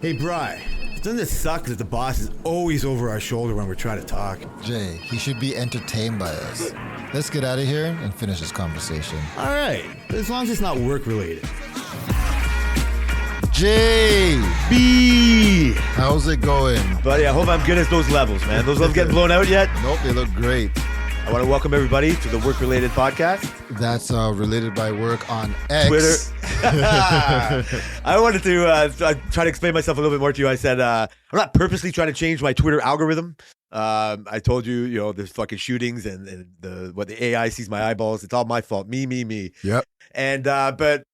Hey, Bri, doesn't it suck that the boss is always over our shoulder when we're trying to talk? Jay, he should be entertained by us. Let's get out of here and finish this conversation. All right, as long as it's not work-related. Jay! B! How's it going? Buddy, I hope I'm good at those levels, man. Those levels getting blown out yet? Nope, they look great. I want to welcome everybody to the Work-Related Podcast. That's related by work on X. Twitter. I wanted to try to explain myself a little bit more to you. I said, I'm not purposely trying to change my Twitter algorithm. I told you, there's fucking shootings and what the AI sees my eyeballs. It's all my fault. Me. Yep. And, but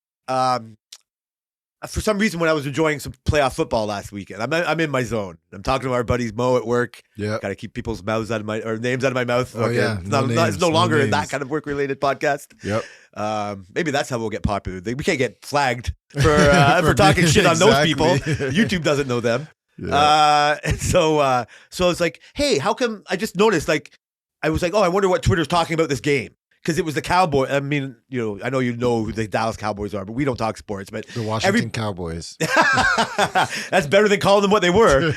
for some reason, when I was enjoying some playoff football last weekend, I'm in my zone. I'm talking to our buddies Mo at work. Yeah. Got to keep people's mouths out of names out of my mouth. Oh, yeah. It's no longer that kind of work-related podcast. Yep. Maybe that's how we'll get popular. We can't get flagged for talking shit on those people. YouTube doesn't know them. Yeah. And so it's like, hey, how come I just noticed, I was like, oh, I wonder what Twitter's talking about this game. Because it was the Cowboy. I mean, I know who the Dallas Cowboys are, but we don't talk sports. But The Washington Cowboys. That's better than calling them what they were.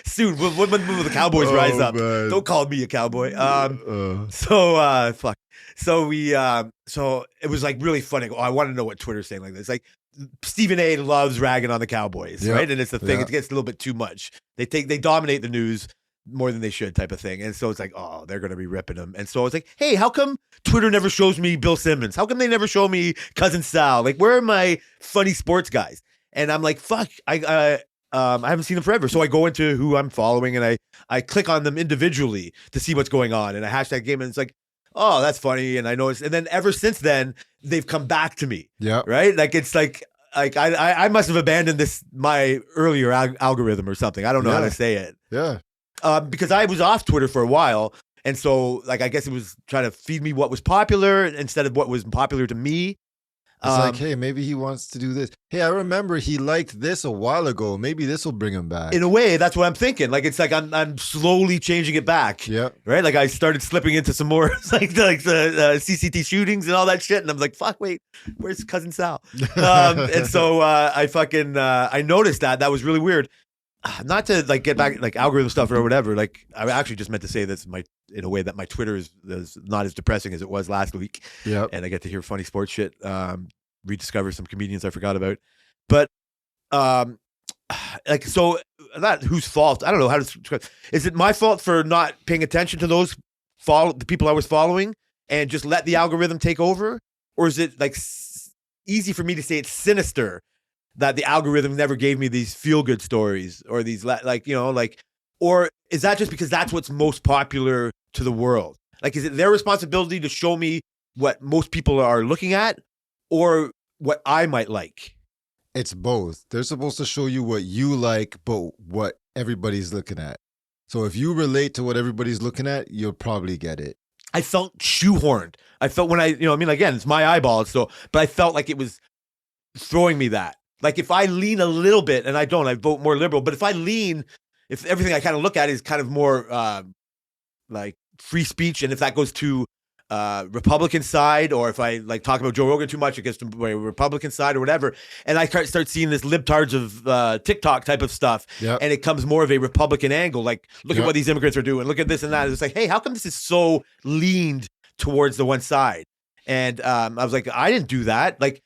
Soon, when will the Cowboys rise up? Man. Don't call me a cowboy. Fuck. So it was like really funny. I want to know what Twitter's saying like this. Like Stephen A. loves ragging on the Cowboys, Yep. right? And it's the thing. Yep. It gets a little bit too much. They dominate the news more than they should, type of thing. And so it's like, oh, they're going to be ripping them. And so it's like, hey, how come Twitter never shows me Bill Simmons? How come they never show me Cousin Sal? Like, where are my funny sports guys? And I'm like, fuck, I haven't seen them forever. So I go into who I'm following and I click on them individually to see what's going on. And I hashtag game and it's like, oh, that's funny. And I noticed. And then ever since then, they've come back to me. Yeah. Right? Like, it's like I must have abandoned my earlier algorithm or something. I don't know how to say it. Yeah. Because I was off Twitter for a while. And so, I guess it was trying to feed me what was popular instead of what was popular to me. It's like, hey, maybe he wants to do this. Hey, I remember he liked this a while ago. Maybe this will bring him back. In a way, that's what I'm thinking. Like, it's like I'm slowly changing it back. Yeah. Right? Like, I started slipping into some more, like the CCT shootings and all that shit. And I'm like, fuck, wait, where's Cousin Sal? And so I noticed that was really weird. Not to get back algorithm stuff or whatever. Like, I actually just meant to say this in a way that my Twitter is not as depressing as it was last week. Yeah. And I get to hear funny sports shit, rediscover some comedians I forgot about. But so not whose fault? I don't know how to. Is it my fault for not paying attention to the people I was following and just let the algorithm take over, or is it easy for me to say it's sinister that the algorithm never gave me these feel-good stories or these or is that just because that's what's most popular to the world? Like, is it their responsibility to show me what most people are looking at or what I might like? It's both. They're supposed to show you what you like, but what everybody's looking at. So if you relate to what everybody's looking at, you'll probably get it. I felt shoehorned. I felt when again, it's my eyeballs, but I felt like it was throwing me that. Like, if I lean a little bit, and I vote more liberal, but if everything I kind of look at is kind of more like free speech, and if that goes to Republican side, or if I talk about Joe Rogan too much, it gets to my Republican side or whatever, and I start seeing this libtards of TikTok type of stuff, Yep. and it comes more of a Republican angle, like, look Yep. at what these immigrants are doing, look at this and that. It's like, hey, how come this is so leaned towards the one side? And I was like, I didn't do that. Like,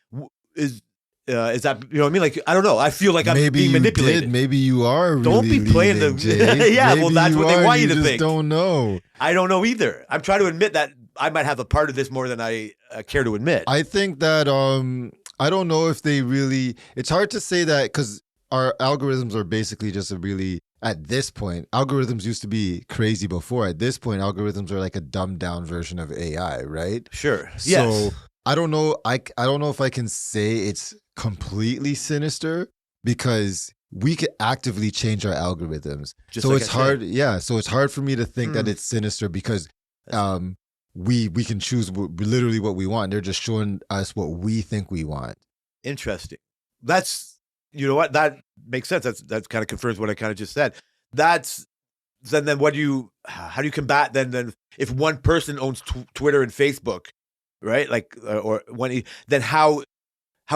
is that, you know what I mean? Like, I don't know. I feel like I'm being manipulated. Maybe you are. Really Don't be playing leaning, the. Jay. Yeah, Maybe well, that's what they want you to just think. Don't know. I don't know either. I'm trying to admit that I might have a part of this more than I care to admit. I think that I don't know if they really. It's hard to say that because our algorithms are basically just at this point, algorithms used to be crazy before. At this point, algorithms are like a dumbed down version of AI, right? Sure. So Yes. I don't know. I don't know if I can say it's completely sinister because we could actively change our algorithms. Just So like it's I hard. said. Yeah. So it's hard for me to think that it's sinister because we can choose literally what we want. They're just showing us what we think we want. Interesting. That's, you know what? That makes sense. That kind of confirms what I kind of just said. That's then how do you combat then if one person owns Twitter and Facebook, right? Like, or then how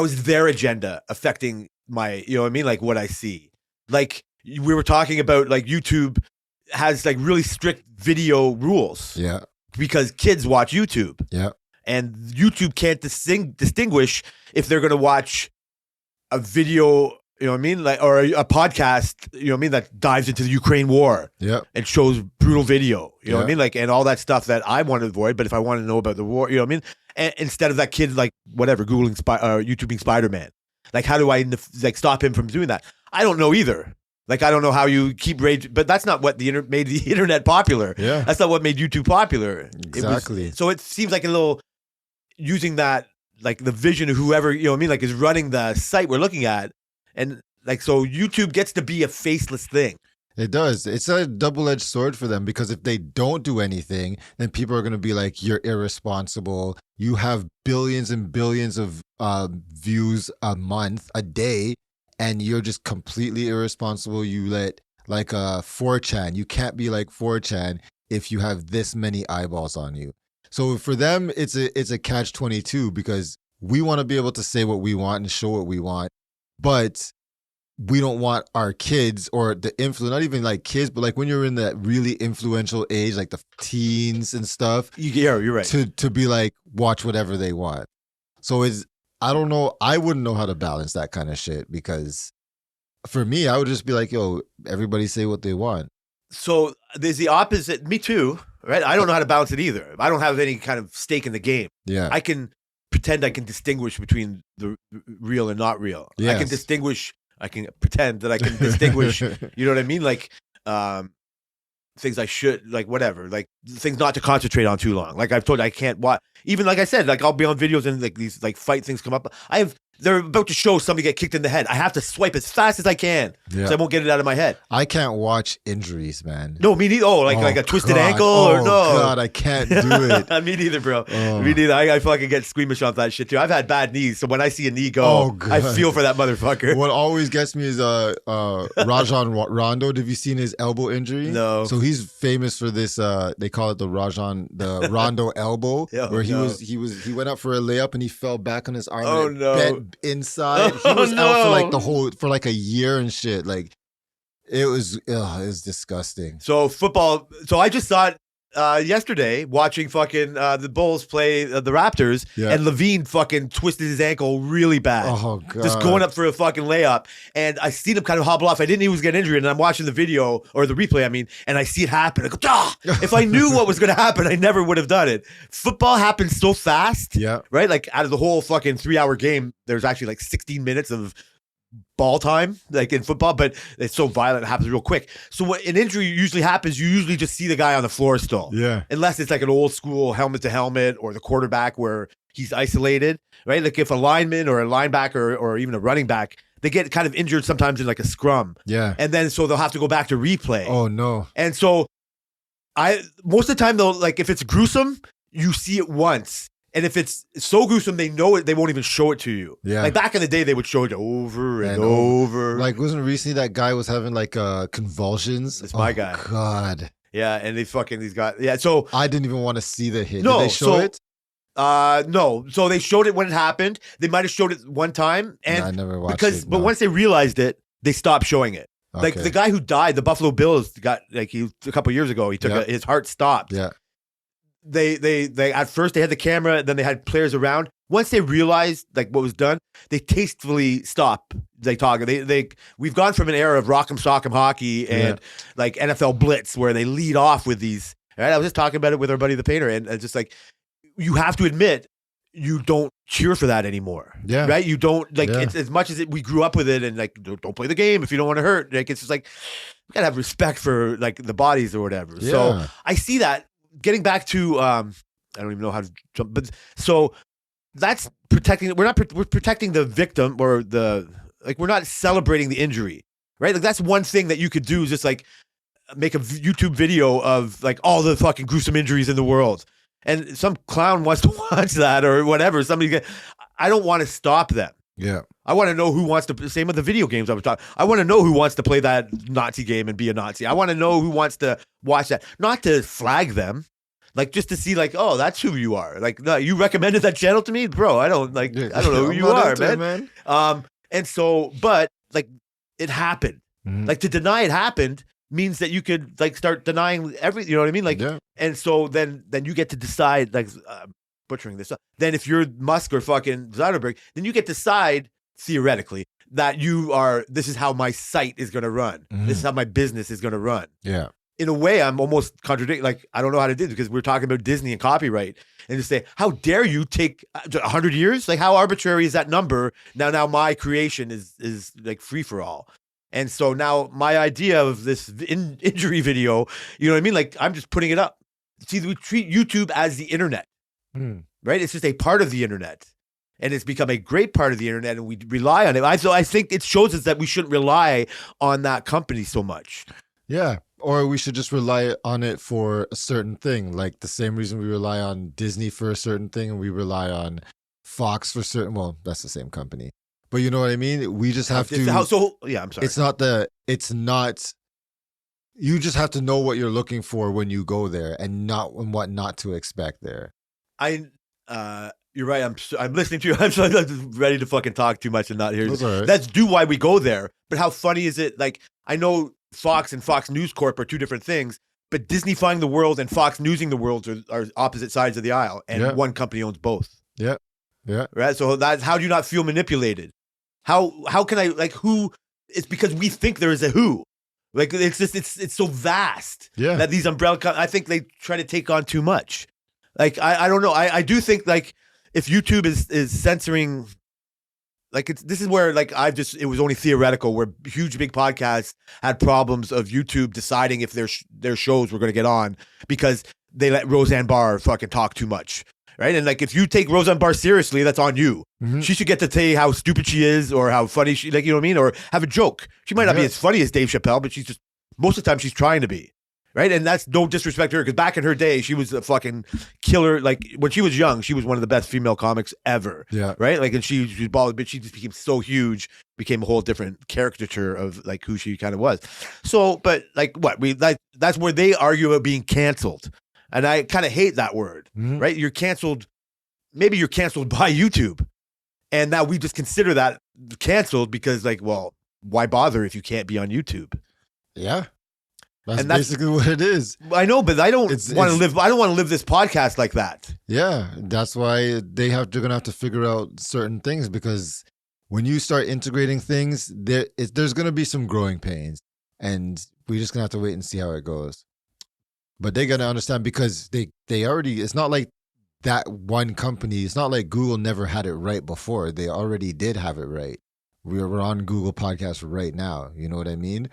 is their agenda affecting my, you know what I mean? Like what I see. Like we were talking about like YouTube has like really strict video rules Yeah. because kids watch YouTube. Yeah. And YouTube can't distinguish if they're going to watch a video, you know what I mean? Like, or a podcast, you know what I mean? That dives into the Ukraine war Yeah. and shows brutal video, you know what I Yeah. mean? Like, and all that stuff that I want to avoid. But if I want to know about the war, you know what I mean? And instead of that kid, like, whatever, Googling, YouTubing Spider-Man, like, how do I like stop him from doing that? I don't know either. Like, I don't know how you keep rage, but that's not what made the internet popular. Yeah. That's not what made YouTube popular. Exactly. So it seems like a little using that, like the vision of whoever, you know what I mean, like is running the site we're looking at. And like, so YouTube gets to be a faceless thing. It does. It's a double-edged sword for them because if they don't do anything, then people are going to be like, you're irresponsible. You have billions and billions of views a month, a day, and you're just completely irresponsible. You let like 4chan. You can't be like 4chan if you have this many eyeballs on you. So for them, it's a catch-22 because we want to be able to say what we want and show what we want, but we don't want our kids or the influence, not even like kids, but like when you're in that really influential age, like the teens and stuff, Yeah, you're right. to be like, watch whatever they want. So I don't know. I wouldn't know how to balance that kind of shit because for me, I would just be like, yo, everybody say what they want. So there's the opposite. Me too, right? I don't know how to balance it either. I don't have any kind of stake in the game. Yeah. I can pretend I can distinguish between the real and not real. I can Yes. distinguish. I can pretend that I can distinguish. You know what I mean? Like things I should, like whatever, like things not to concentrate on too long. Like I've told you, I can't watch. Even like I said, like I'll be on videos and like these like fight things come up. They're about to show somebody get kicked in the head. I have to swipe as fast as I can because I won't get it out of my head. I can't watch injuries, man. No, me neither. Oh, like a twisted God. ankle Oh, or no? God, I can't do it. Me neither, bro. Oh. Me neither. I fucking get squeamish off that shit too. I've had bad knees, so when I see a knee go, Oh, I God. feel for that motherfucker. What always gets me is Rajon Rondo. Have you seen his elbow injury? No. So he's famous for this. They call it the Rondo elbow, Oh, where no. he went up for a layup and he fell back on his arm. Oh, and it no. bent inside. He was Oh, out no. for like a year and shit. Like it was disgusting. So football. So I just saw it yesterday watching fucking the Bulls play the Raptors, Yeah. and Levine fucking twisted his ankle really bad. Oh God! Just going up for a fucking layup, and I seen him kind of hobble off. I didn't know he was getting injured, and I'm watching the video or the replay. I mean, and I see it happen. I go, ah! If I knew what was going to happen, I never would have done it. Football happens so fast, Yeah. right? Like out of the whole fucking 3-hour game, there's actually like 16 minutes of ball time, like in football, but it's so violent, it happens real quick. So when an injury usually happens, you usually just see the guy on the floor still. Yeah. Unless it's like an old school helmet to helmet or the quarterback where he's isolated, right? Like if a lineman or a linebacker or even a running back, they get kind of injured sometimes in like a scrum. Yeah. And then so they'll have to go back to replay. Oh no. And so most of the time though, like if it's gruesome, you see it once. And if it's so gruesome, they know it, they won't even show it to you. Yeah. Like back in the day, they would show it over and And over. Like wasn't recently that guy was having like convulsions? It's my guy. God. Yeah, and these guys. Yeah, so I didn't even want to see the hit. No, Did they show so- it? no. So they showed it when it happened. They might have showed it one time, and I never watched it. but no. once they realized it, they stopped showing it. Like Okay. the guy who died, the Buffalo Bills got a couple years ago. He took Yeah. his heart stopped. Yeah. They at first they had the camera, then they had players around. Once they realized like what was done, they tastefully stopped. They talk. We've gone from an era of rock'em sock'em hockey and like NFL blitz where they lead off with these. Right? I was just talking about it with our buddy the painter, and it's just like you have to admit you don't cheer for that anymore. Yeah. Right? You don't like Yeah. it's as much as we grew up with it, and like don't play the game if you don't want to hurt. Like it's just like we gotta have respect for like the bodies or whatever. So Yeah. I see that. Getting back to I don't even know how to jump, but so that's protecting. We're protecting the victim or we're not celebrating the injury, right? Like that's one thing that you could do is just like make a YouTube video of like all the fucking gruesome injuries in the world, and some clown wants to watch that or whatever. I don't want to stop them. Yeah. I want to know who wants to. Same with the video games I was talking. I want to know who wants to play that Nazi game and be a Nazi. I want to know who wants to watch that, not to flag them, like just to see like, oh, that's who you are. Like, no, you recommended that channel to me, bro. I don't know who I'm you not are, into it, man. And so, but like it happened. Mhm. Like to deny it happened means that you could like start denying everything. You know what I mean? Like, Yeah. and so then you get to decide. Like butchering this up. Then if you're Musk or fucking Zuckerberg, then you get to decide theoretically that you are. This is how my site is going to run. Mhm. This is how my business is going to run. Yeah. In a way, I'm almost contradicting. Like, I don't know how to do this because we're talking about Disney and copyright, and to say, how dare you take 100 years? Like, how arbitrary is that number? Now my creation is like free for all. And so now my idea of this injury video, you know what I mean? Like, I'm just putting it up. See, we treat YouTube as the internet, Mm. right? It's just a part of the internet. And it's become a great part of the internet, and we rely on it. So I think it shows us that we shouldn't rely on that company so much. Yeah. Or we should just rely on it for a certain thing. Like the same reason we rely on Disney for a certain thing and we rely on Fox for certain. Well, that's the same company. But you know what I mean? We just have to. I'm sorry. It's not. You just have to know what you're looking for when you go there and what not to expect there. You're right. I'm listening to you. I'm just ready to fucking talk too much and not hear. That's all right. That's why we go there. But how funny is it? Like, I know Fox and Fox News Corp are two different things, but Disneyfying the world and Fox Newsing the world are opposite sides of the aisle, and Yeah. one company owns both. Yeah. Yeah. Right. So that's how do you not feel manipulated? How can I like who? It's because we think there is a who. Like it's just it's so vast Yeah. that these umbrella. I think they try to take on too much. Like I don't know. I do think like if YouTube is censoring, like this is where like it was only theoretical where huge big podcasts had problems of YouTube deciding if their shows were going to get on because they let Roseanne Barr fucking talk too much. Right. And like if you take Roseanne Barr seriously, that's on you. Mhm. She should get to tell you how stupid she is or how funny she, like, you know what I mean? Or have a joke. She might not be Yeah. as funny as Dave Chappelle, but she's just, most of the time she's trying to be. Right. And that's no disrespect to her because back in her day, she was a fucking killer. Like when she was young, she was one of the best female comics ever. Yeah. Right. Like, and she was bald, but she just became so huge, became a whole different caricature of like who she kind of was. So, but like what that's where they argue about being canceled. And I kind of hate that word. Mhm. Right. You're canceled. Maybe you're canceled by YouTube. And now we just consider that canceled because like, well, why bother if you can't be on YouTube? Yeah. That's And that's- basically what it is. I know, but I don't It's- want to it's- live. I don't want to live this podcast like that. Yeah. That's why they're gonna have to figure out certain things because when you start integrating things, there's gonna be some growing pains, and we're just gonna have to wait and see how it goes. But they gotta understand because they already. It's not like that one company. It's not like Google never had it right before. They already did have it right. We're on Google Podcasts right now. You know what I mean?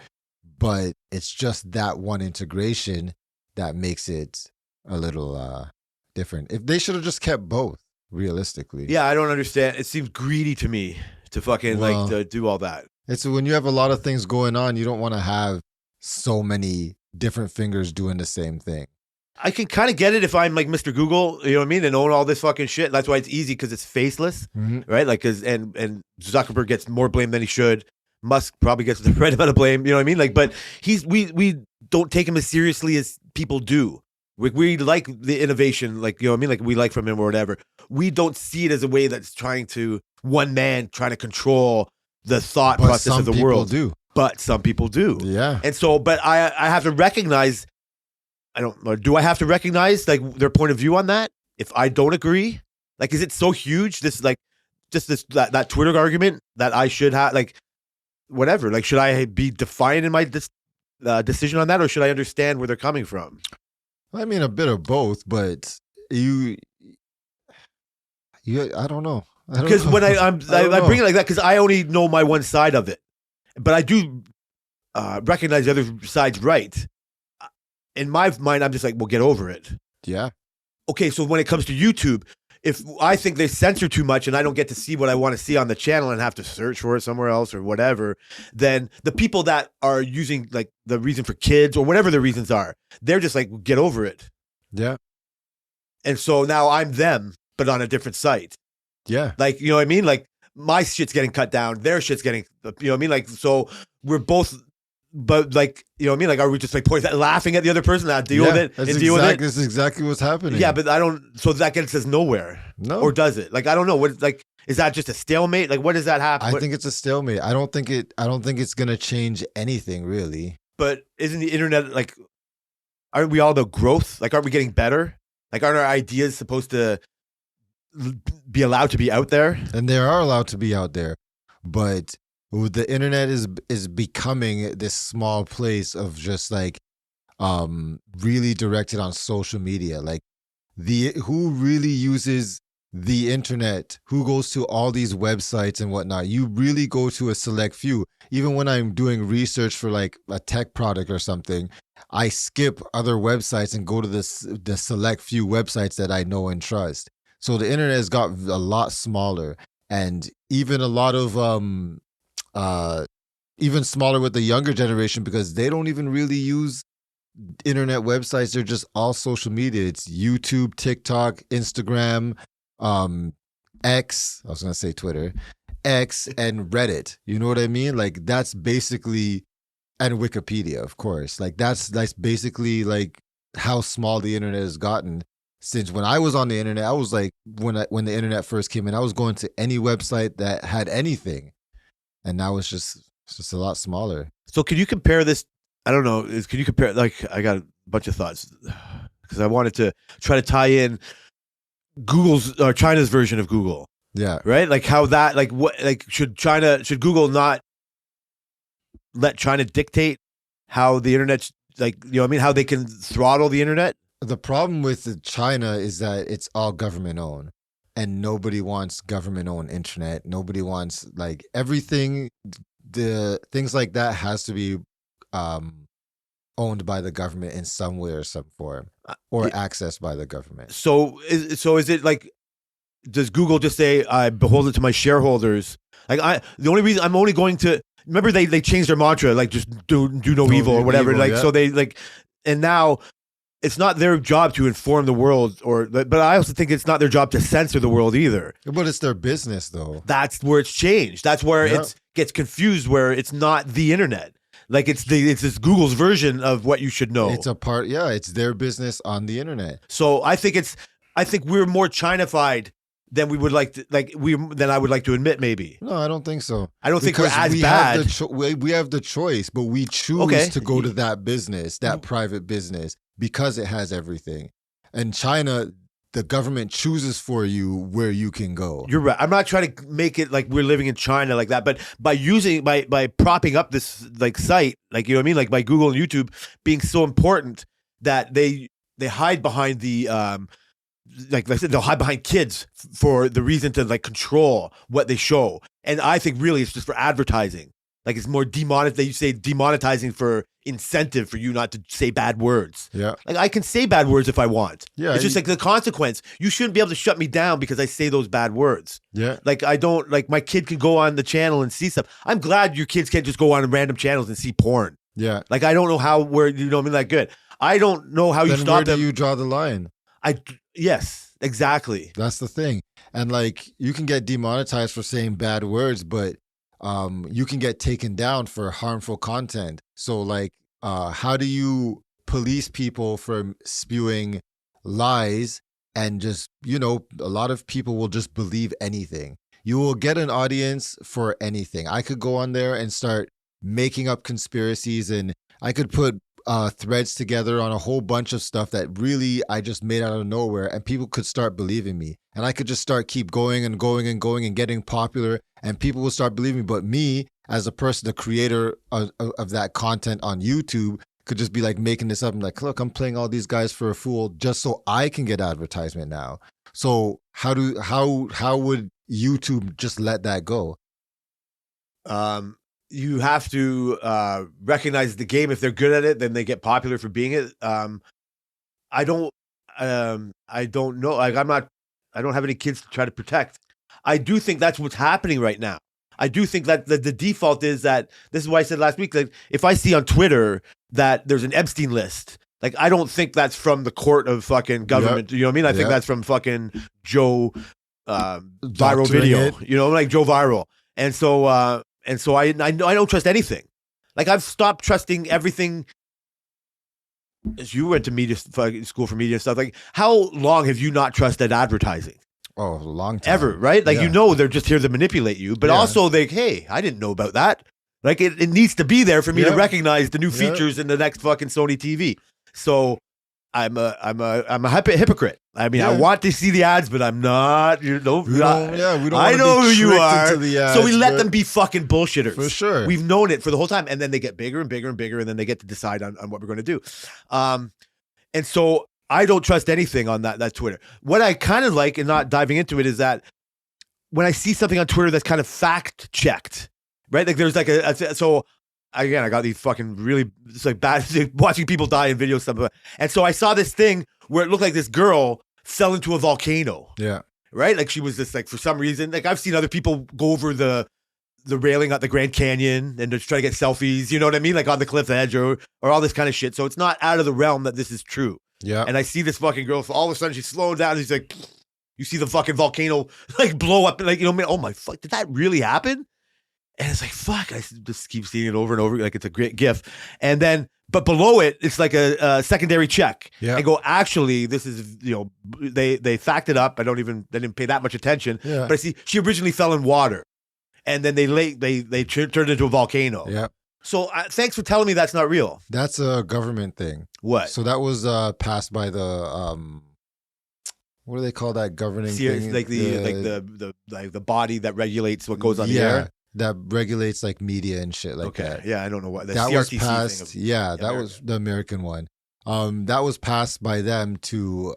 But it's just that one integration that makes it a little different. If they should have just kept both, realistically. Yeah, I don't understand. It seems greedy to me to fucking Well- like to do all that. It's when you have a lot of things going on, you don't want to have so many different fingers doing the same thing. I can kind of get it if I'm like Mr. Google, you know what I mean, and own all this fucking shit. That's why it's easy because it's faceless, right? Like, cause and Zuckerberg gets more blame than he should. Musk probably gets the right amount of blame, you know what I mean? Like, but we don't take him as seriously as people do. We like the innovation, like, you know what I mean? Like we like from him or whatever. We don't see it as a way that's trying to one man trying to control the thought But process some of the people world. do. But some people do. Yeah. And so, but I have to recognize, I don't know, do I have to recognize like their point of view on that? If I don't agree, like, is it so huge? This like, just that Twitter argument that I should have, like, whatever, like, should I be defiant in my decision on that, or should I understand where they're coming from? I mean, a bit of both, but I don't know. Because when I bring it like that, because I only know my one side of it, but I do recognize the other side's right. In my mind, I'm just like, well, get over it. Yeah. Okay, so when it comes to YouTube, if I think they censor too much and I don't get to see what I want to see on the channel and have to search for it somewhere else or whatever, then the people that are using like the reason for kids or whatever the reasons are, they're just like, get over it. Yeah. And so now I'm them, but on a different site. Yeah. Like, you know what I mean? Like my shit's getting cut down, their shit's getting, you know what I mean? Like, so we're both, but like, you know what I mean? Like, are we just like laughing at the other person that deal with it and deal with it? That's exactly what's happening. Yeah, but I don't, so that gets us nowhere. No. Or does it? Like, I don't know. What, like, Is that just a stalemate? Like, what does that happen? I think it's a stalemate. I don't think it's gonna change anything really. But isn't the internet like? Aren't we all the growth? Like, aren't we getting better? Like, aren't our ideas supposed to be allowed to be out there? And they are allowed to be out there, but the internet is becoming this small place of just like really directed on social media. Like who really uses the internet, who goes to all these websites and whatnot. You really go to a select few. Even when I'm doing research for like a tech product or something, I skip other websites and go to the select few websites that I know and trust. So the internet has got a lot smaller, and even a lot of even smaller with the younger generation, because they don't even really use internet websites. They're just all social media. It's YouTube, TikTok, Instagram, X, I was gonna say Twitter, X, and Reddit. You know what I mean? Like that's basically, and Wikipedia, of course. Like that's basically like how small the internet has gotten. Since when I was on the internet, I was like, when the internet first came in, I was going to any website that had anything, and now it's just a lot smaller. So can you compare this? I don't know. Can you compare? Like, I got a bunch of thoughts because I wanted to try to tie in Google's or China's version of Google. Yeah. Right. Like how that, like what, like should Google not let China dictate how the internet, like, you know what I mean? How they can throttle the internet? The problem with China is that it's all government owned, and nobody wants government owned internet. Nobody wants like everything. The things like that has to be owned by the government in some way or some form, or accessed by the government. So is it like, does Google just say, I behold it to my shareholders? Like the only reason I'm only going to, remember they changed their mantra, like just do no evil or whatever. Like, yeah. So they like, and now it's not their job to inform the world, but I also think it's not their job to censor the world either. But it's their business though. That's where it's changed. That's where it gets confused, where it's not the internet. Like it's this Google's version of what you should know. It's a part, yeah. It's their business on the internet. So I think we're more China-fied than we would like to, than I would like to admit. Maybe. No, I don't think so. I don't think we're as bad. We have the choice, but we choose to go to that business, that private business, because it has everything. And China, the government chooses for you where you can go. You're right. I'm not trying to make it like we're living in China like that, but by propping up this like site, like, you know what I mean, like by Google and YouTube being so important that they hide behind the like I said, they'll hide behind kids for the reason to like control what they show. And I think really it's just for advertising. Like it's more they say demonetizing for incentive for you not to say bad words. Yeah. Like I can say bad words if I want. Yeah. It's just like the consequence. You shouldn't be able to shut me down because I say those bad words. Yeah. Like I don't, like my kid can go on the channel and see stuff. I'm glad your kids can't just go on random channels and see porn. Yeah. Like I don't know where, you know what I mean, that good. I don't know how you stop them. Where do you draw the line? Yes, exactly. That's the thing. And like you can get demonetized for saying bad words, but you can get taken down for harmful content. So like, how do you police people from spewing lies? And just, you know, a lot of people will just believe anything. You will get an audience for anything. I could go on there and start making up conspiracies, and I could put threads together on a whole bunch of stuff that really I just made out of nowhere, and people could start believing me. And I could just keep going and going and going and getting popular, and people will start believing me. But me, as a person, the creator of that content on YouTube, could just be like making this up. I'm like, look, I'm playing all these guys for a fool just so I can get advertisement now. So how would YouTube just let that go? You have to recognize the game. If they're good at it, then they get popular for being it. I don't know. Like I don't have any kids to try to protect. I do think that's what's happening right now. I do think that the default is that, this is why I said last week, like if I see on Twitter that there's an Epstein list, like I don't think that's from the court of fucking government. Yep. You know what I mean? I think that's from fucking Joe Viral Video. You know, like Joe Viral. And so I don't trust anything. Like I've stopped trusting everything. As you went to media school for media and stuff, like how long have you not trusted advertising? Oh, a long time. ever, right? Like, Yeah. you know, they're just here to manipulate you, but Yeah. also they, hey, I didn't know about that. Like, it needs to be there for me to Yeah. recognize the new Yeah. features in the next fucking Sony TV. So I'm a hypocrite. I mean, I Yeah. want to see the ads, but I'm not. We don't I wanna know be who you tricked are. into the So we ads, let but- them be fucking bullshitters. For sure. We've known it for the whole time, and then they get bigger and bigger and bigger, and then they get to decide on what we're going to do. And so I don't trust anything on that Twitter. What I kind of like, and not diving into it, is that when I see something on Twitter that's kind of fact checked, right? Like there's like so again, I got these fucking really, it's like bad watching people die in videos stuff. And so I saw this thing where it looked like this girl fell into a volcano, Yeah. right? Like she was just like, for some reason, like I've seen other people go over the railing at the Grand Canyon and just try to get selfies, you know what I mean? Like on the cliff edge or all this kind of shit. So it's not out of the realm that this is true. Yeah. And I see this fucking girl, all of a sudden she's slowing down and she's like, you see the fucking volcano like blow up, like, you know, oh my fuck, did that really happen? And it's like, fuck, I just keep seeing it over and over, like it's a great gif. And then, but below it, it's like a secondary check. Yeah. And go, actually, this is, you know, they fact it up. They didn't pay that much attention. Yeah. But I see, she originally fell in water. And then they turned into a volcano. Yeah. So thanks for telling me that's not real. That's a government thing. What? So that was passed by the what do they call that governing thing? Like the body that regulates what goes on the air. That regulates like media and shit like that. Yeah, I don't know what the That CRTC was thing passed. of- Yeah, that America. was the American one. That was passed by them to.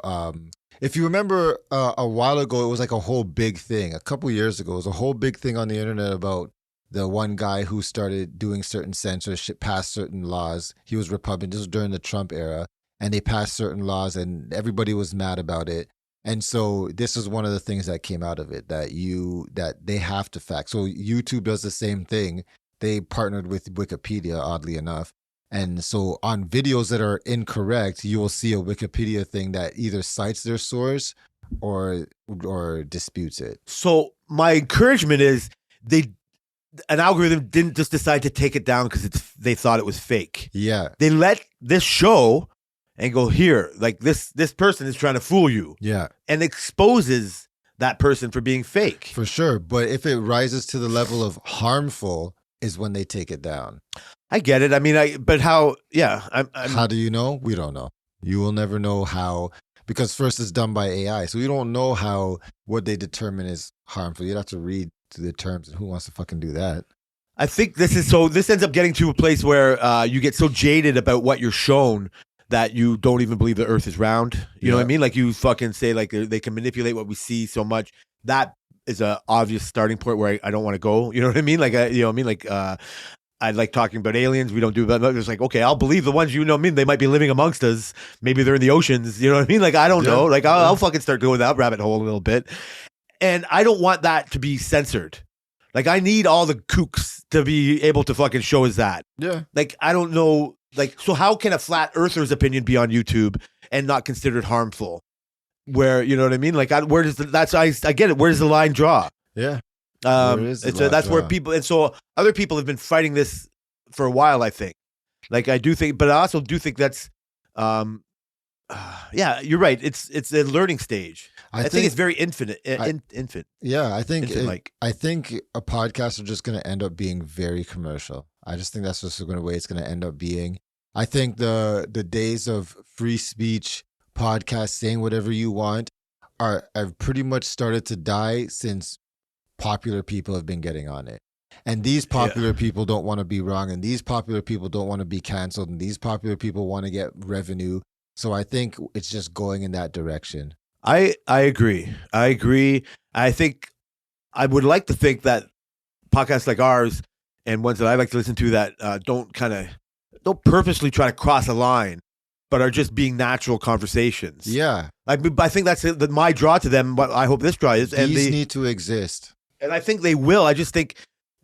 If you remember, a while ago, it was like a whole big thing. A couple years ago, it was a whole big thing on the internet about the one guy who started doing certain censorship, passed certain laws. He was Republican. This was during the Trump era, and they passed certain laws, and everybody was mad about it. And so this is one of the things that came out of it, that they have to fact. So YouTube does the same thing. They partnered with Wikipedia, oddly enough. And so on videos that are incorrect, you will see a Wikipedia thing that either cites their source or disputes it. So my encouragement is an algorithm didn't just decide to take it down because they thought it was fake. Yeah. They let this show and go, here, like this person is trying to fool you, Yeah, and exposes that person for being fake. for sure. But if it rises to the level of harmful is when they take it down. I get it. I mean, but how? Yeah, I'm How do you know? We don't know. You will never know how, because first it's done by AI. So you don't know how what they determine is harmful. You'd have to read the terms, and who wants to fucking do that? I think this ends up getting to a place where you get so jaded about what you're shown that you don't even believe the earth is round. You know what I Yeah. mean? Like you fucking say like they can manipulate what we see so much. That is a obvious starting point where I don't want to go. You know what I mean? Like, you know what I mean? Like, I like talking about aliens. We don't do that. It's like, okay, I'll believe the ones, you know what I mean? They might be living amongst us. Maybe they're in the oceans. You know what I mean? Like, I don't Yeah. know. Like, I'll fucking start going that rabbit hole a little bit. And I don't want that to be censored. Like, I need all the kooks to be able to fucking show us that. Yeah. Like, I don't know. Like, so how can a flat earther's opinion be on YouTube and not considered harmful? Where, you know what I mean? Like, where does I get it. Where does the line draw? Yeah. Where is the line That's where draw? people, and so other people have been fighting this for a while, I think. Like, I do think, but I also do think that's, yeah, you're right. It's a learning stage. I think it's very infant. Yeah, I think Infant-like. I think a podcast are just going to end up being very commercial. I just think that's just the way it's going to end up being. I think the days of free speech podcast saying whatever you want have pretty much started to die since popular people have been getting on it. And these popular people don't want to be wrong, and these popular people don't want to be canceled, and these popular people want to get revenue. So I think it's just going in that direction. I agree. I think I would like to think that podcasts like ours and ones that I like to listen to that don't purposely try to cross a line, but are just being natural conversations. Yeah. I think that's my draw to them. What I hope this draw is, These need to exist. and I think they will. I just think,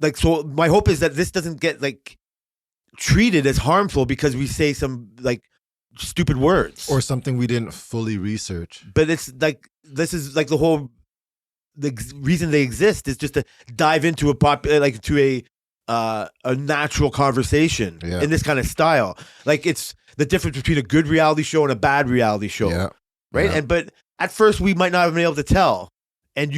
like, so my hope is that this doesn't get like treated as harmful because we say some like stupid words Or something we didn't fully research. but it's like this is like the reason they exist is just to dive into a natural conversation in this kind of style. Like, it's the difference between a good reality show and a bad reality show, Yeah. right? Yeah. But at first we might not have been able to tell And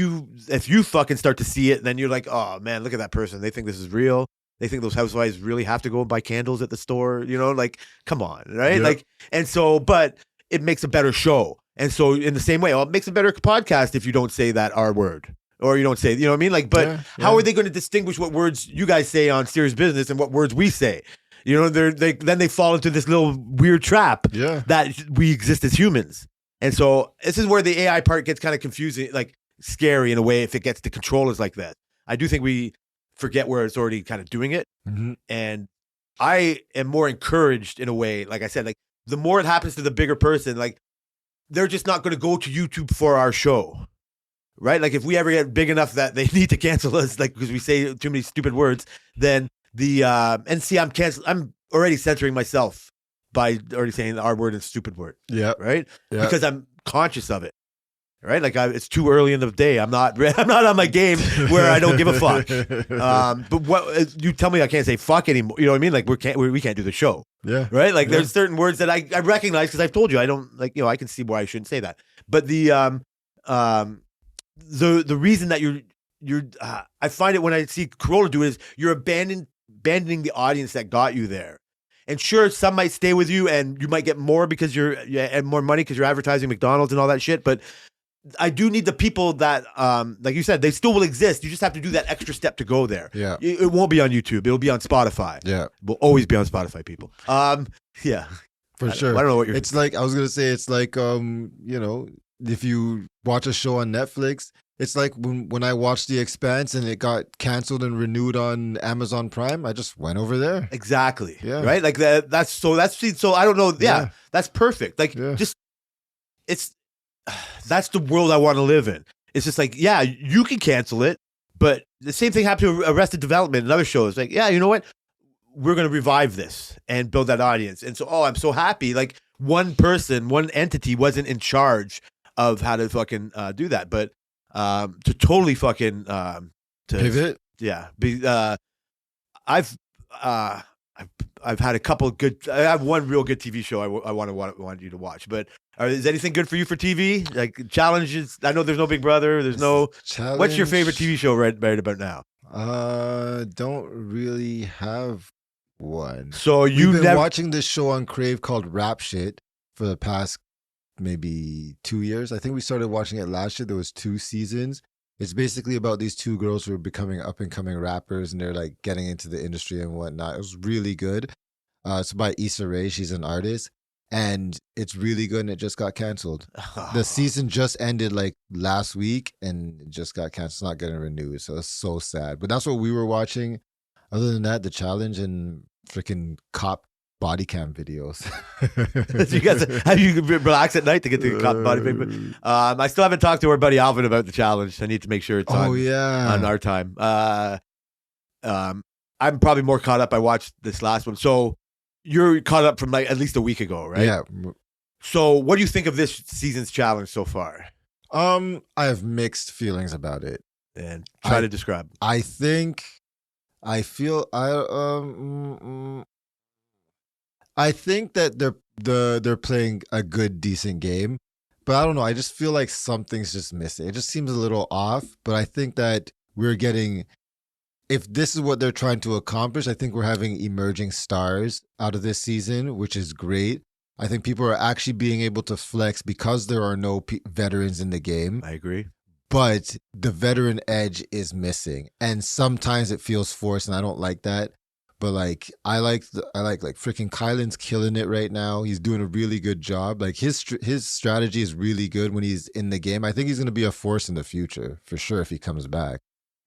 if you fucking start to see it, then you're like, oh man, look at that person. They think this is real. They think those housewives really have to go and buy candles at the store. Like, come on, right? Yeah. Like, and so, but it makes a better show. And so, in the same way, it makes a better podcast if you don't say that R word or you don't say, you know what I mean? Like, but how are they going to distinguish what words you guys say on Serious Business and what words we say? Then they fall into this little weird trap that we exist as humans. And so, this is where the AI part gets kind of confusing, like scary in a way if it gets to controllers like that. I do think we forget where it's already kind of doing it. And I am more encouraged in a way, like I said, like the more it happens to the bigger person, like they're just not going to go to YouTube for our show, right? Like if we ever get big enough that they need to cancel us, like because we say too many stupid words, then and see, I'm already censoring myself by already saying the R word and stupid word. Yeah. Right. Yeah. Because I'm conscious of it. Right. Like it's too early in the day. I'm not on my game where I don't give a fuck. But what you tell me I can't say fuck anymore. You know what I mean? Like we can't do the show. Yeah. Right. Like there's certain words that I recognize because I've told you I don't like, I can see why I shouldn't say that. But the reason that you're I find it when I see Carolla do it is you're abandoning the audience that got you there. And sure, some might stay with you and you might get more because and more money because you're advertising McDonald's and all that shit. But I do need the people that, like you said, they still will exist. You just have to do that extra step to go there. Yeah. It won't be on YouTube. It'll be on Spotify. Yeah. It will always be on Spotify, people. Yeah. For sure. I don't know what you're... It's like, I was going to say, it's like, if you watch a show on Netflix, it's like when I watched The Expanse and it got canceled and renewed on Amazon Prime, I just went over there. Exactly. Yeah. Right? Like so I don't know. Yeah. That's perfect. Like that's the world I want to live in. It's just like, yeah, you can cancel it, but the same thing happened to Arrested Development and other shows. Like, yeah, you know what? We're going to revive this and build that audience. And so, I'm so happy. Like one entity wasn't in charge of how to fucking do that. But to totally fucking to pivot. Yeah. I've had a couple of good. I have one real good TV show I want you to watch. But is anything good for you for TV? Like challenges? I know there's no Big Brother. There's no. Challenge. What's your favorite TV show right about now? Don't really have one. So We've been watching this show on Crave called Rap Shit for the past maybe 2 years. I think we started watching it last year. There was 2 seasons. It's basically about these 2 girls who are becoming up and coming rappers and they're like getting into the industry and whatnot. It was really good. It's by Issa Rae. She's an artist and it's really good and it just got canceled. The season just ended like last week and it just got canceled. It's not getting renewed. So it's so sad. But that's what we were watching. Other than that, The Challenge and freaking cop body cam videos. So you guys, have you relax at night to get the cop body cam? I still haven't talked to our buddy Alvin about The Challenge. I need to make sure it's on our time. I'm probably more caught up. I watched this last one. So you're caught up from like at least a week ago, right? Yeah. So what do you think of this season's challenge so far? I have mixed feelings about it. And try to describe. I think that they're playing a good, decent game, but I don't know. I just feel like something's just missing. It just seems a little off. But I think that we're getting, if this is what they're trying to accomplish, I think we're having emerging stars out of this season, which is great. I think people are actually being able to flex because there are no veterans in the game. I agree. But the veteran edge is missing, and sometimes it feels forced, and I don't like that. But like, I like freaking Kylan's killing it right now. He's doing a really good job. Like his strategy is really good when he's in the game. I think he's going to be a force in the future for sure if he comes back.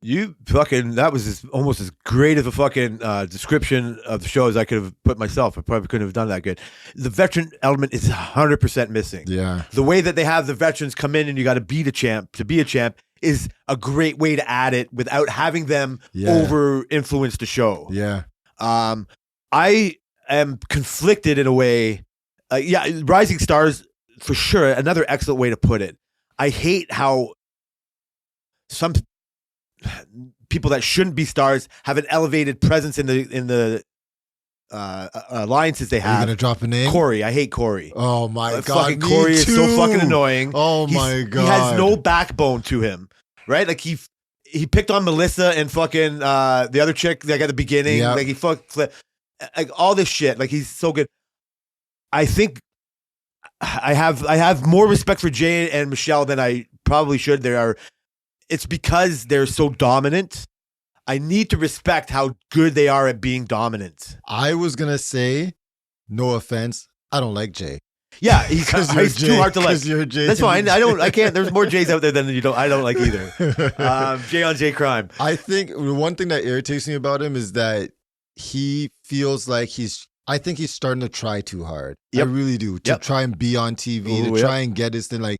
That was almost as great of a fucking description of the show as I could have put myself. I probably couldn't have done that good. The veteran element is 100% missing. Yeah. The way that they have the veterans come in and you got to beat a champ to be a champ is a great way to add it without having them over influence the show. Yeah. I am conflicted in a way. Rising Stars for sure. Another excellent way to put it. I hate how some people that shouldn't be stars have an elevated presence in the alliances they Are you have. gonna drop a name? Corey, I hate Corey. Oh my god, Fucking me Corey is so too. fucking annoying. Oh He's- my god, He has no backbone to him, right? Like he picked on Melissa and fucking the other chick like at the beginning. Yeah. Like he like all this shit. Like he's so good. I think I have more respect for Jay and Michelle than I probably should. It's because they're so dominant. I need to respect how good they are at being dominant. I was gonna say, no offense, I don't like Jay. Yeah, he's you're too hard to like. 'cause you're Jay. That's fine. I can't. There's more Jays out there than I don't like either. Jay on Jay crime. I think the one thing that irritates me about him is that he feels like I think he's starting to try too hard. Yep. I really do. To Yep. try and be on TV, Ooh, to try and get his thing. Like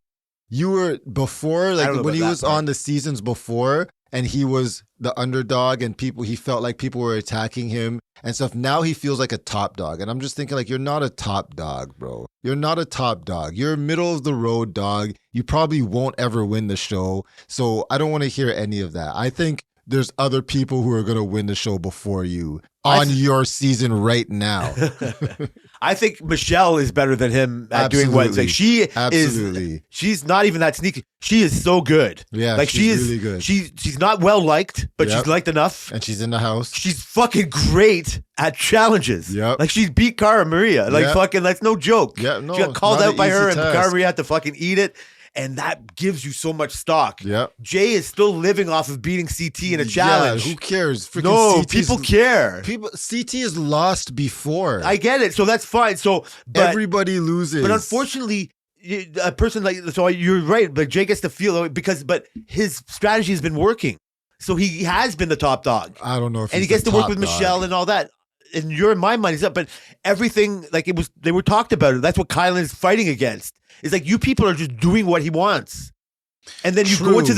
you were before, I like don't know when he about was that part. on the seasons before and he was the underdog and he felt like people were attacking him and stuff. Now he feels like a top dog. And I'm just thinking like, you're not a top dog, bro. You're not a top dog. You're a middle of the road dog. You probably won't ever win the show. So I don't want to hear any of that. I think there's other people who are going to win the show before you on your season right now. I think Michelle is better than him at doing what like she Absolutely. is. She's not even that sneaky. She is so good. Yeah, like she she's is really good. She's not well liked, but Yep. she's liked enough. And she's in the house. She's fucking great at challenges. Yep. Like she's beat Cara Maria. Like Yep. fucking that's no joke. Yeah, no, she got called not out an by her easy and task. Cara Maria had to fucking eat it. And that gives you so much stock. Yep. Jay is still living off of beating CT in a challenge. Yeah, who cares? Freaking No, CT's people care. CT is lost before. I get it. So that's fine. So but Everybody loses. But unfortunately, a person like so you're right. But Jay gets to feel but his strategy has been working, so he has been the top dog, I don't know if and he he's gets the to work top with dog. Michelle and all that. And you're in my mind, he's up. But everything like they were talked about it. That's what Kylan is fighting against. It's like you people are just doing what he wants, and then you go True. into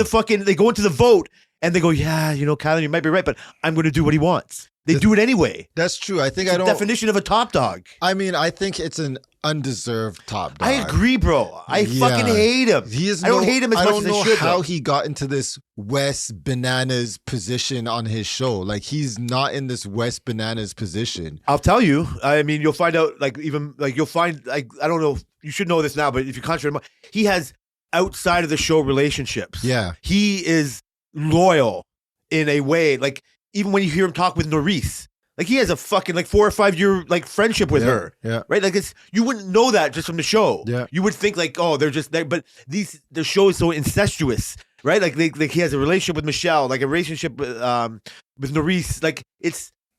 they go into the vote and they go, yeah, Kylan, you might be right, but I'm going to do what he wants. They do it anyway. That's true. I think It's I the don't. definition of a top dog. I mean, I think it's an undeserved top dog. I agree, bro. I Yeah. fucking hate him. He is. I don't hate him as I much don't as I know should, how though. he got into this West Bananas position on his show. Like he's not in this West Bananas position. I'll tell you. I mean, you'll find out. You'll find. Like, I don't know. You should know this now, but if you concentrate, he has outside of the show relationships. Yeah. he is loyal in a way. Like even when you hear him talk with Norris, like he has a fucking 4 or 5 year friendship with her. Yeah. Right, like you wouldn't know that just from the show. Yeah. You would think they're just there, but the show is so incestuous, right? Like he has a relationship with Michelle, like a relationship with Norris. Like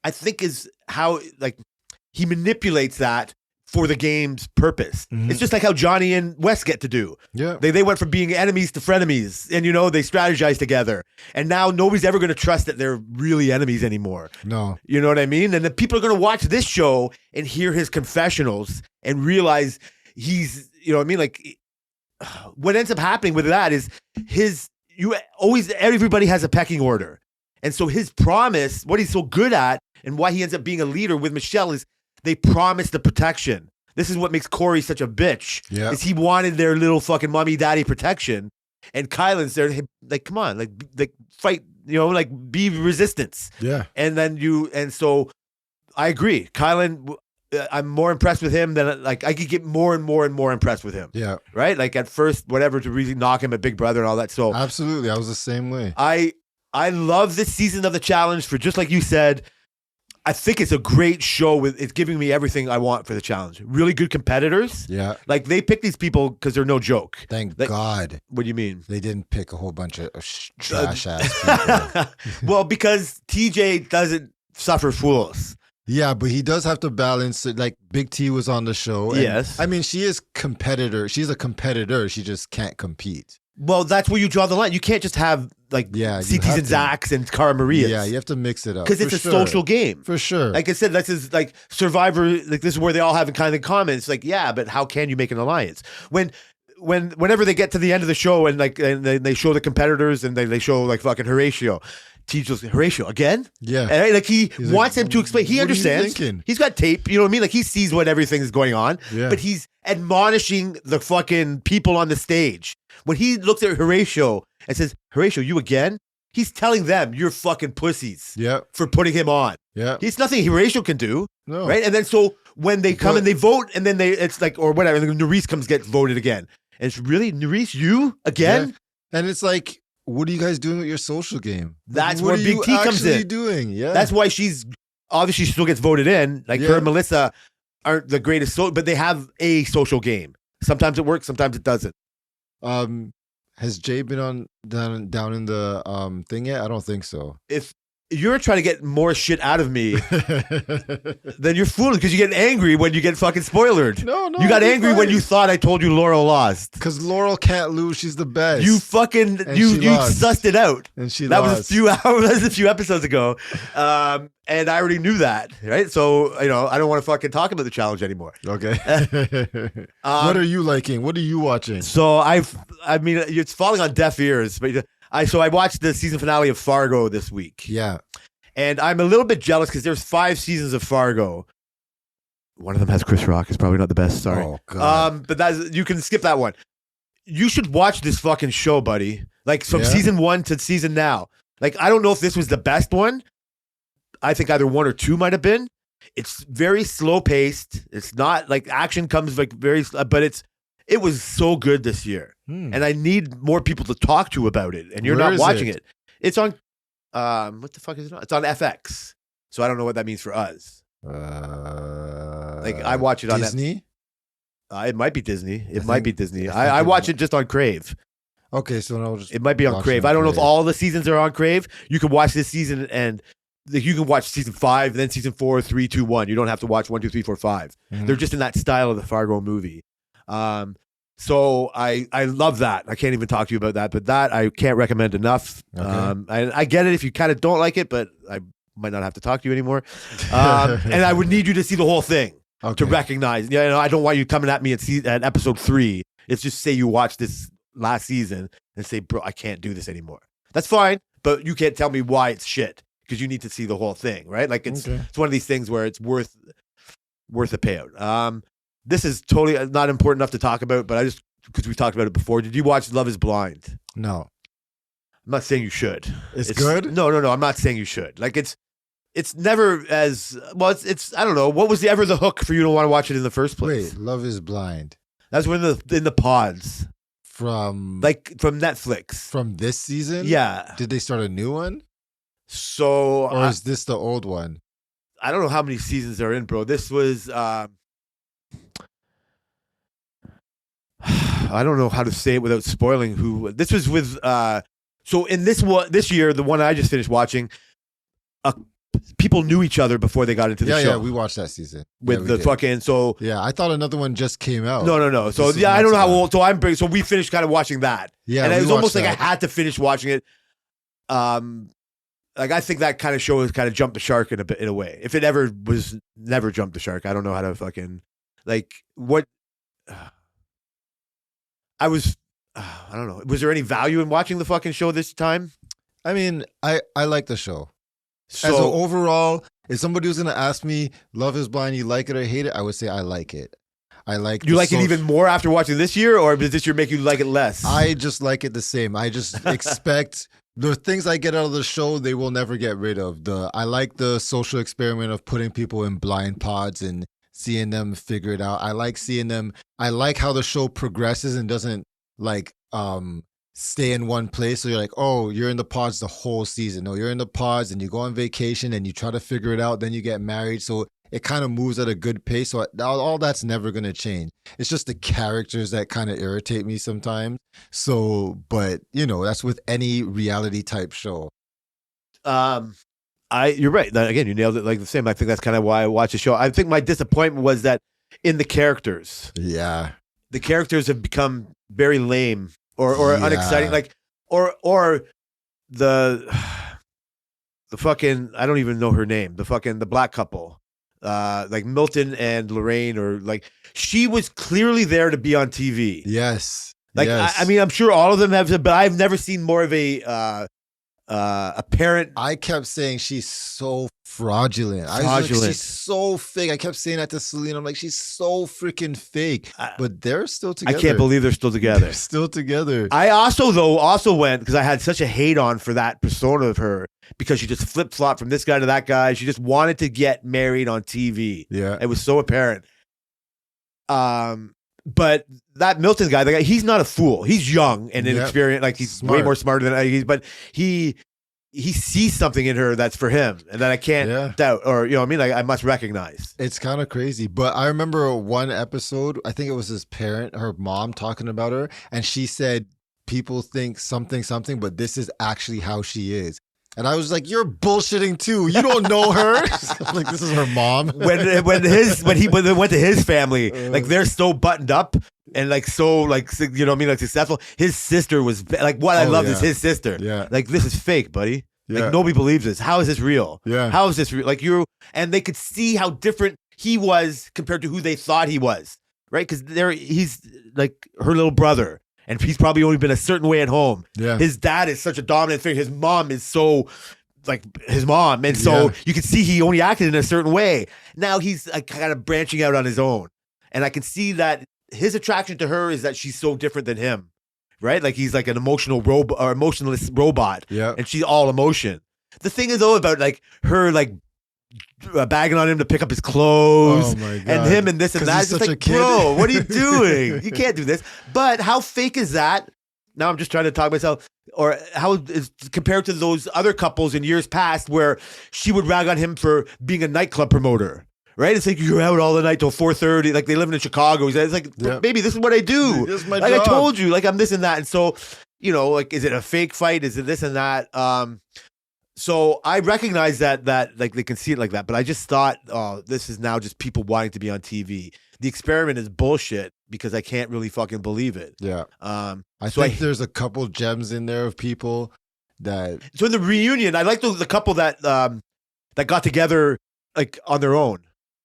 I think is how he manipulates that for the game's purpose. Mhm. It's just like how Johnny and Wes get to do. Yeah. They went from being enemies to frenemies, and they strategize together. And now nobody's ever going to trust that they're really enemies anymore. No. You know what I mean? And the people are going to watch this show and hear his confessionals and realize he's, you know what I mean? Like what ends up happening with that is everybody has a pecking order. And so his promise, what he's so good at and why he ends up being a leader with Michelle is they promise the protection. This is what makes Corey such a bitch. Yeah. Is he wanted their little fucking mommy daddy protection. And Kylan's there, like, come on, like fight, be resistance. Yeah. And then so I agree. Kylan, I'm more impressed with him than I could get more and more and more impressed with him. Yeah. Right? Like at first, whatever, to really knock him at Big Brother and all that. So Absolutely. I was the same way. I love this season of the challenge for just like you said. I think it's a great show it's giving me everything I want for the challenge. Really good competitors. Yeah. Like they pick these people because they're no joke. Thank Like- God What do you mean? they didn't pick a whole bunch of trash ass people. Well, because TJ doesn't suffer fools. Yeah, but he does have to balance it. Like Big T was on the show. And, Yes. I mean, she is competitor. She's a competitor. She just can't compete. Well, that's where you draw the line. You can't just have Yeah, you CTs have and to. Zachs and Cara Marias. Yeah, you have to mix it up. because it's for a sure. social game. For sure. Like I said, this is like Survivor. Like this is where they all have in kind of common. It's like, yeah, but how can you make an alliance whenever they get to the end of the show and they show the competitors and they show like fucking Horatio. Teaches Horatio again. yeah. And like he He's wants like, him to explain. He "What are you understands. thinking?" He's got tape. You know what I mean? Like he sees what everything is going on. Yeah. But he's admonishing the fucking people on the stage. When he looks at Horatio and says, "Horatio, you again?" He's telling them, "You're fucking pussies Yeah. for putting him on." Yeah. It's nothing Horatio can do, No. right? And then so when they come But- and they vote, and then it's like, or whatever, and then Nerys gets voted again. And it's really, Nerys, you again? And it's like, what are you guys doing with your social game? That's what where are Big you T comes actually in. doing? Yeah. That's why she's, obviously she still gets voted in. Like her Yeah. and Melissa aren't the greatest, but they have a social game. Sometimes it works, sometimes it doesn't. Has Jay been down in the thing yet? I don't think so. If you're trying to get more shit out of me, then you're fooling because you get angry when you get fucking spoilered. No, You got angry when you thought I told you Laurel lost. because Laurel can't lose. She's the best. You fucking And you she lost. sussed it out. and she That lost. was a few hours. That was a few episodes ago, and I already knew that, right? So I don't want to fucking talk about the challenge anymore. Okay. Um, what are you liking? What are you watching? So I mean, it's falling on deaf ears, but I watched the season finale of Fargo this week, Yeah. and I'm a little bit jealous because there's 5 seasons of Fargo. One of them has Chris Rock. It's probably not the best. Sorry. Oh God. But you can skip that one. You should watch this fucking show, buddy. Like from Yeah? season 1 to season now. Like I don't know if this was the best one. I think either 1 or 2 might have been. It's very slow paced. It's not like action comes like but it was so good this year. And I need more people to talk to about it. And you're Where not is watching it? it. It's on what the fuck is it on? It's on FX. So I don't know what that means for us. Like I watch it on Disney. it might be Disney. It I might think- be Disney. I think I it watch might- it just on Crave. Okay, so now just It might be on watch Crave. it on I don't know if Crave. all the seasons are on Crave. You can watch this season and you can watch season 5, then season 4, 3, 2, 1. You don't have to watch 1, 2, 3, 4, 5. Mhm. They're just in that style of the Fargo movie. So I love that. I can't even talk to you about that, but that I can't recommend enough. Okay. I get it if you kind of don't like it, but I might not have to talk to you anymore. And I would need you to see the whole thing to Okay. recognize. I don't want you coming at me at episode 3. It's just say you watched this last season and say, bro, I can't do this anymore. That's fine, but you can't tell me why it's shit because you need to see the whole thing, right? Like it's Okay. one of these things where it's worth a payout. This is totally not important enough to talk about, but I just because we talked about it before. Did you watch Love Is Blind? No. I'm not saying you should. It's good? No. I'm not saying you should. Like it's never as well. It's I don't know. What was ever the hook for you to want to watch it in the first place? Wait, Love Is Blind That's when in the pods, from like from Netflix. from this season? Yeah. Did they start a new one, So or is this the old one? I don't know how many seasons they're in, bro. This was I don't know how to say it without spoiling who. This was with so in this year, the one I just finished watching, people knew each other before they got into the Yeah, show. yeah, we watched that season with Yeah, we the did. fucking so Yeah, I thought another one just came out. no. So This is yeah, I don't know how Mexico. old. So so we finished kind of watching that. Yeah, and it we was almost watched like I that. had to finish watching it. Like I think that kind of show has kind of jumped the shark in a way. If it ever was never jumped the shark, I don't know how to fucking like what. I don't know. Was there any value in watching the fucking show this time? I mean, I like the show. So As an overall, if somebody was gonna ask me, Love Is Blind, you like it or hate it, I would say I like it. I like. you the like it even more after watching this year, or does this year make you like it less? I just like it the same. I just expect the things I get out of the show, they will never get rid of. I like the social experiment of putting people in blind pods and seeing them figure it out. I like seeing them. I like how the show progresses and doesn't like stay in one place. So you're like, oh, you're in the pods the whole season. No, you're in the pods and you go on vacation and you try to figure it out. Then you get married. So it kind of moves at a good pace. So all that's never going to change. It's just the characters that kind of irritate me sometimes. So, but that's with any reality type show. You're right. Again, you nailed it like the same. I think that's kind of why I watch the show. I think my disappointment was that in the characters, Yeah. the characters have become very lame or Yeah. unexciting. Like or the fucking I don't even know her name. The black couple. Like Milton and Lorraine, or like she was clearly there to be on TV. Yes. Like yes. I mean, I'm sure all of them have, but I've never seen more of a parent. I kept saying she's so fraudulent. I was like, Fraudulent. she's so fake. I kept saying that to Celine. I'm like, she's so freaking fake. But they're still I together. can't believe they're still together. They're still together. I also went because I had such a hate on for that persona of her because she just flip flopped from this guy to that guy. She just wanted to get married on TV. Yeah. It was so apparent. But that Milton guy, the guy, he's not a fool. He's young and inexperienced. Like he's way Smart. more smarter than I. But he sees something in her that's for him, and that I can't doubt, or you know what I mean. Like I must recognize. It's kind of crazy, but I remember one episode. I think it was his parent, her mom, talking about her, and she said, "People think something, but this is actually how she is." And I was like, "You're bullshitting too. You don't know her." I'm like, this is her mom. when they went to his family, like they're so buttoned up and like so like you know what I mean, like successful. His sister was like, what I love is his sister. Yeah. Like this is fake, buddy. Yeah. Like nobody believes this. How is this real? Yeah. How is this real? Like and they could see how different he was compared to who they thought he was, right? Because he's like her little brother. And he's probably only been a certain way at home. Yeah. His dad is such a dominant figure. His mom is so like his mom. And so you can see he only acted in a certain way. Now he's like kind of branching out on his own. And I can see that his attraction to her is that she's so different than him. Right? Like he's like an emotional robot or emotionless robot. Yeah. And she's all emotion. The thing is though about like her like bagging on him to pick up his clothes and him and this and that. It's like, bro, what are you doing? You can't do this. But how fake is that? Now I'm just trying to talk myself. Or how is compared to those other couples in years past where she would rag on him for being a nightclub promoter. Right? It's like you're out all the night till 4:30. Like they live in Chicago. It's like, baby, this is what I do. This is my like job. I told you, like I'm this and that. And so, you know, like, is it a fake fight? Is it this and that? So I recognize that like they can see it like that, but I just thought, oh, this is now just people wanting to be on TV. The experiment is bullshit because I can't really fucking believe it. Yeah. I think there's a couple gems in there of people that. So in the reunion, I like the couple that got together like on their own,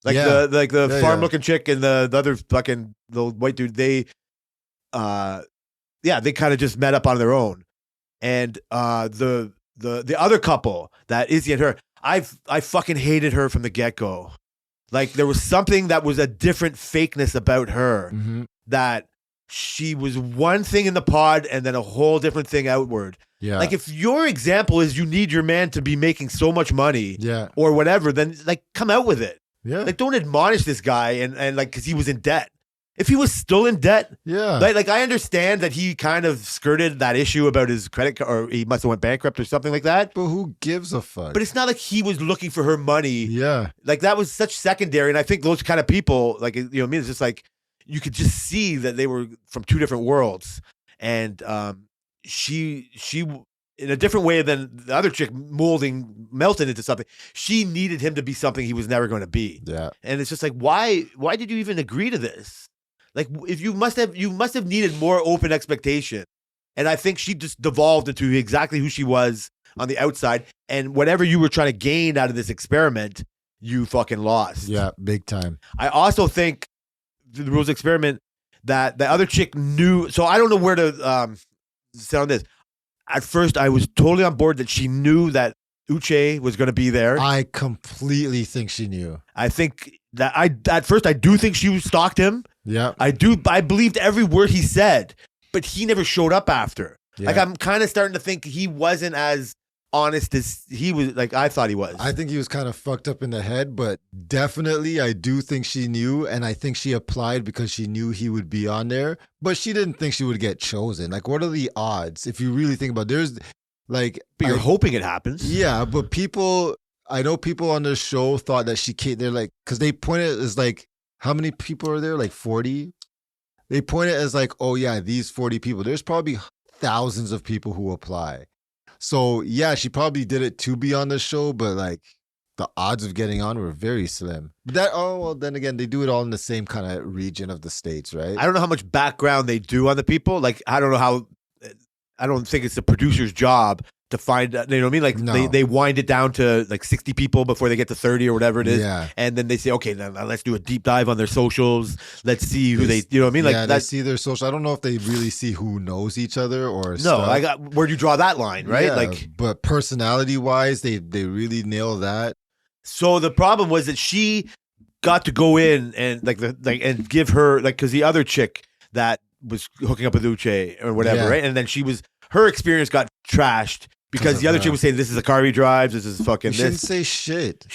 like the farm looking chick and the other fucking the white dude. They kind of just met up on their own, and the other couple, that Izzy and her, I fucking hated her from the get-go. Like there was something that was a different fakeness about her, that she was one thing in the pod and then a whole different thing outward. Yeah. Like if your example is you need your man to be making so much money or whatever, then like come out with it. Yeah. Like don't admonish this guy and like because he was in debt. If he was still in debt, like I understand that he kind of skirted that issue about his credit card, or he must have went bankrupt or something like that. But who gives a fuck? But it's not like he was looking for her money. Yeah, like that was such secondary. And I think those kind of people, like you know, what I mean, it's just like you could just see that they were from two different worlds. And she in a different way than the other chick molding Melton into something. She needed him to be something he was never going to be. Yeah, and it's just like why did you even agree to this? Like if you must have needed more open expectation. And I think she just devolved into exactly who she was on the outside. And whatever you were trying to gain out of this experiment, you fucking lost. Yeah, big time. I also think the rules experiment that the other chick knew. So I don't know where to sit on this. At first, I was totally on board that she knew that Uche was going to be there. I completely think she knew. I think that at first I do think she stalked him. Yeah. I believed every word he said, but he never showed up after. Yeah. Like I'm kind of starting to think he wasn't as honest as he was, like I thought he was. I think he was kind of fucked up in the head, but definitely I do think she knew, and I think she applied because she knew he would be on there, but she didn't think she would get chosen. Like what are the odds? If you really think about it, there's like, but you're hoping it happens. Yeah, but I know people on the show thought that she can't, they're like, because they pointed as like, how many people are there? Like 40? They point it as like, oh yeah, these 40 people. There's probably thousands of people who apply. So yeah, she probably did it to be on the show, but like the odds of getting on were very slim. But then again, they do it all in the same kind of region of the States, right? I don't know how much background they do on the people. Like, I don't think it's the producer's job to find, you know what I mean? Like they wind it down to like 60 people before they get to 30 or whatever it is. Yeah. And then they say, okay, now let's do a deep dive on their socials. Let's see who they, you know what I mean? Like they see their social. I don't know if they really see who knows each other or no, stuff. Where'd you draw that line, right? Yeah, like, but personality wise, they really nail that. So the problem was that she got to go in and and give her, like, cause the other chick that was hooking up with Uche or whatever, right? And then her experience got trashed because of the other that. chick was saying this is a car he drives. This is fucking You shouldn't this. say shit.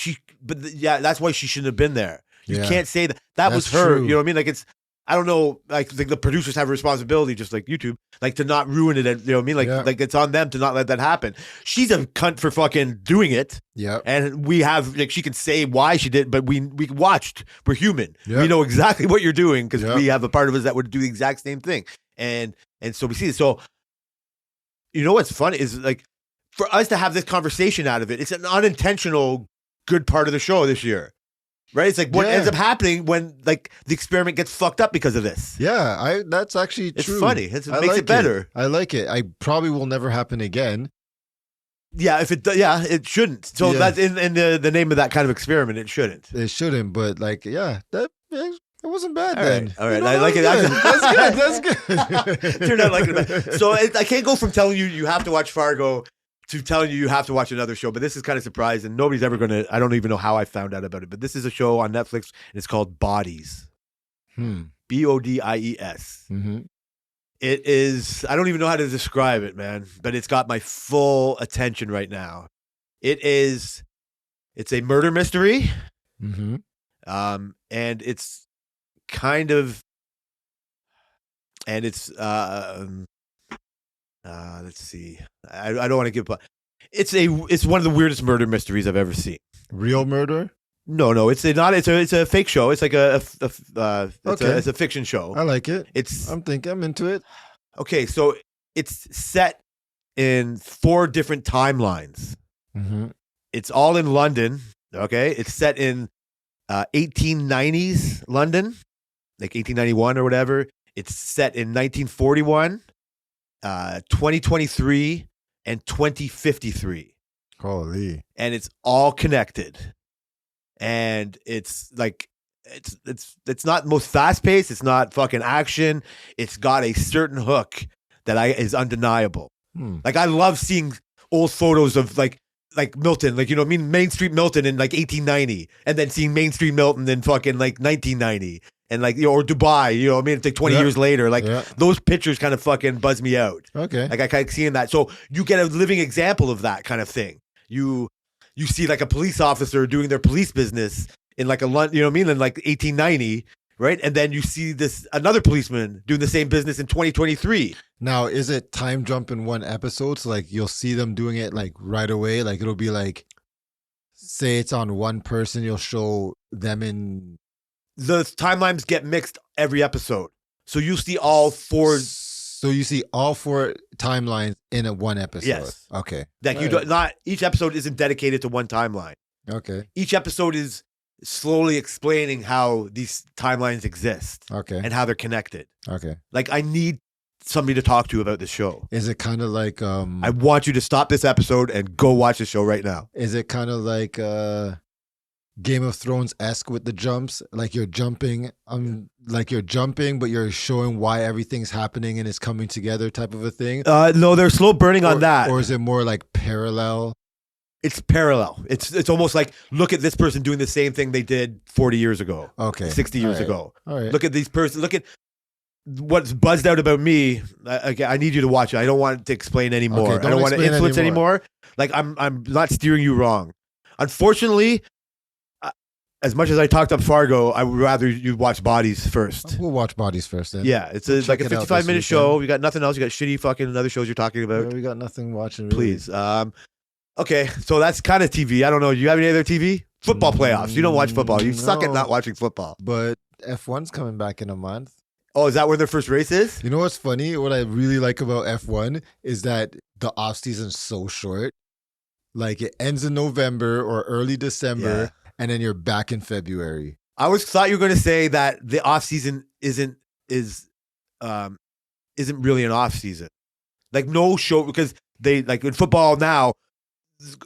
Yeah, that's why she shouldn't have been there. You Yeah. can't say that. That was That's her. true. You know what I mean? Like it's. I don't know. Like the producers have a responsibility, just like YouTube, like to not ruin it. You know what I mean? Like Yeah. like it's on them to not let that happen. She's a cunt for fucking doing it. Yep. And we have like she can say why she did, but we watched. We're human. Yeah. We know exactly what you're doing because Yeah. we have a part of us that would do the exact same thing. And so we see it. So you know what's funny is like for us to have this conversation out of it, it's an unintentional good part of the show this year. Right? It's like what Yeah. ends up happening when like the experiment gets fucked up because of this. Yeah, that's actually It's true. funny. It I makes like it better. I like it. I probably will never happen again. Yeah, if it yeah, it shouldn't. So Yeah. that's in the name of that kind of experiment, it shouldn't. It shouldn't, but like, yeah, it wasn't bad All then. right, all right. You know, I like it. That's good. That's good. Turned out like it. So I can't go from telling you have to watch Fargo to telling you have to watch another show. But this is kind of surprising. Nobody's ever going to. I don't even know how I found out about it. But this is a show on Netflix, and it's called Bodies. Bodies. Mm-hmm. It is. I don't even know how to describe it, man. But it's got my full attention right now. It is. It's a murder mystery. Mm-hmm. And it's kind of, and it's let's see. I don't want to give, but it's one of the weirdest murder mysteries I've ever seen. Real murder? No, it's not. It's a fake show. It's like it's Okay. a fiction show. I like it. It's I'm into it. okay. So it's set in 4 different timelines. Mm-hmm. It's all in London. Okay, it's set in 1890s London, like 1891 or whatever. It's set in 1941, 2023, and 2053, Holy. and it's all connected. And it's like it's not most fast paced. It's not fucking action. It's got a certain hook that is undeniable. Like I love seeing old photos of like Milton, like, you know what I mean? Main Street Milton in like 1890, and then seeing Main Street Milton in fucking like 1990, and like, you know, or Dubai, you know what I mean? It's like 20 Yeah. years later. Like Yeah. those pictures kind of fucking buzz me out. Okay. Like I kind of seeing that. So you get a living example of that kind of thing. You see like a police officer doing their police business in like you know what I mean? In like 1890, right? And then you see another policeman doing the same business in 2023. Now, is it time jump in one episode? So like you'll see them doing it like right away. Like it'll be like, say it's on one person, you'll show them in. The timelines get mixed every episode. So you see all 4. So you see all 4 timelines in one episode. Yes. Okay. Like you Alright. do not, each episode isn't dedicated to one timeline. Okay. Each episode is slowly explaining how these timelines exist Okay. and how they're connected. Okay. Like I need somebody to talk to about this show. Is it kind of like I want you to stop this episode and go watch the show right now. Is it kind of like Game of Thrones-esque with the jumps? Like you're jumping, but you're showing why everything's happening and it's coming together type of a thing? No, they're slow burning on that. Or is it more like parallel? It's parallel. It's almost like, look at this person doing the same thing they did 40 years ago, Okay. 60 years All right. ago. All right. Look at these person. Look at what's buzzed out about me. I need you to watch it. I don't want to explain anymore. Okay, I don't want to explain influence anymore. Like I'm not steering you wrong. Unfortunately, as much as I talked up Fargo, I would rather you watch Bodies first. We'll watch Bodies first then. Yeah, it's We'll like a check it out 55-minute this show. weekend. You got nothing else. You got shitty fucking other shows you're talking Yeah, about. we got nothing watching. Really. Please. Okay, so that's kind of TV. I don't know. Do you have any other TV? Football playoffs. You don't watch football. You suck at No. not watching football. But F1's coming back in a month. Oh, is that where their first race is? You know what's funny? What I really like about F1 is that the off season's so short. Like it ends in November or early December, Yeah. and then you're back in February. I thought you were going to say that the off season isn't really an off season. Like no show, because they, like in football now,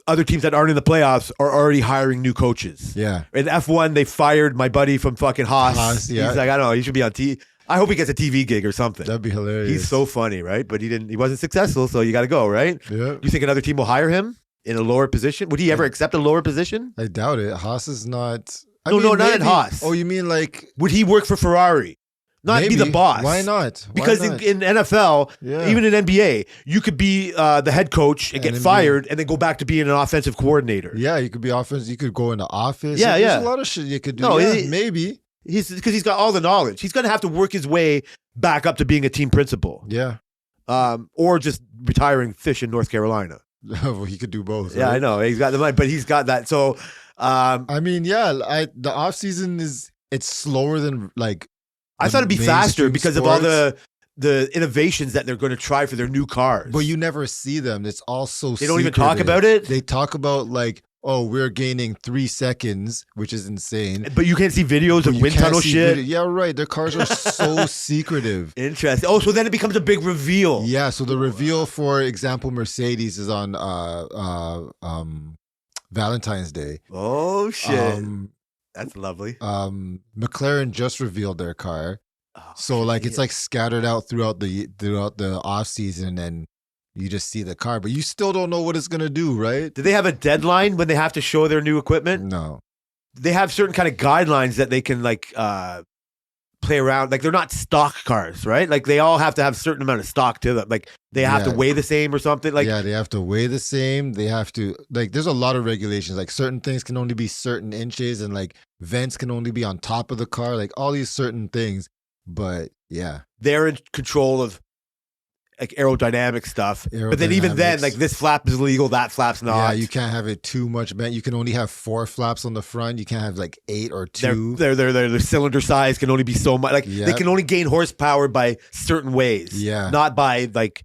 other teams that aren't in the playoffs are already hiring new coaches. Yeah. In F1, they fired my buddy from fucking Haas. Haas, yeah. He's like, I don't know, he should be on TV. I hope he gets a TV gig or something. That'd be hilarious. He's so funny, right? But he wasn't successful, so you got to go, right? Yeah. You think another team will hire him in a lower position? Would he ever accept a lower position? I doubt it. Haas is not. No, not at Haas. Oh, you mean like Would he work for Ferrari? not be the Maybe. boss. Why not? Why Because not? in NFL, Yeah. even in NBA, you could be the head coach and get then be- fired and then go back to being an offensive coordinator. Yeah, you could be offense. You could go into office. Yeah, There's yeah. a lot of shit you could do. No, Yeah, it- maybe. Because he's got all the knowledge. He's going to have to work his way back up to being a team principal, Yeah. or just retiring fish in North Carolina. Well, he could do both. Yeah, I right? know he's got the money, but he's got that. So, I mean, yeah, the off season it's slower than like. I the thought it'd be faster mainstream because of all sports, the innovations that they're going to try for their new cars. But you never see them. It's all so. They don't even talk secretive. about it? They talk about like, oh, we're gaining 3 seconds, which is insane. But you can't see videos But of you wind can't tunnel see shit. video- Yeah, right. Their cars are so secretive. Interesting. Oh, so then it becomes a big reveal. Yeah. So the reveal, for example, Mercedes is on Valentine's Day. Oh shit, Um, that's lovely. McLaren just revealed their car. Oh, So like it's shit. like scattered out throughout the off season, and you just see the car, but you still don't know what it's gonna do, right? Do they have a deadline when they have to show their new equipment? No. They have certain kind of guidelines that they can like play around. Like they're not stock cars, right? Like they all have to have a certain amount of stock to them. Like they have to Yeah. weigh the same or something. Like Yeah, they have to weigh the same. They have to like. There's a lot of regulations. Like certain things can only be certain inches, and like vents can only be on top of the car. Like all these certain things. But yeah, they're in control of like aerodynamic stuff. But then even then, Aerodynamics. like this flap is legal, that flap's not. yeah, you can't have it too much bent. You can only have 4 flaps on the front. You can't have like 8 or 2. Their cylinder size can only be so much. Like they Yep. can only gain horsepower by certain ways. Yeah. Not by like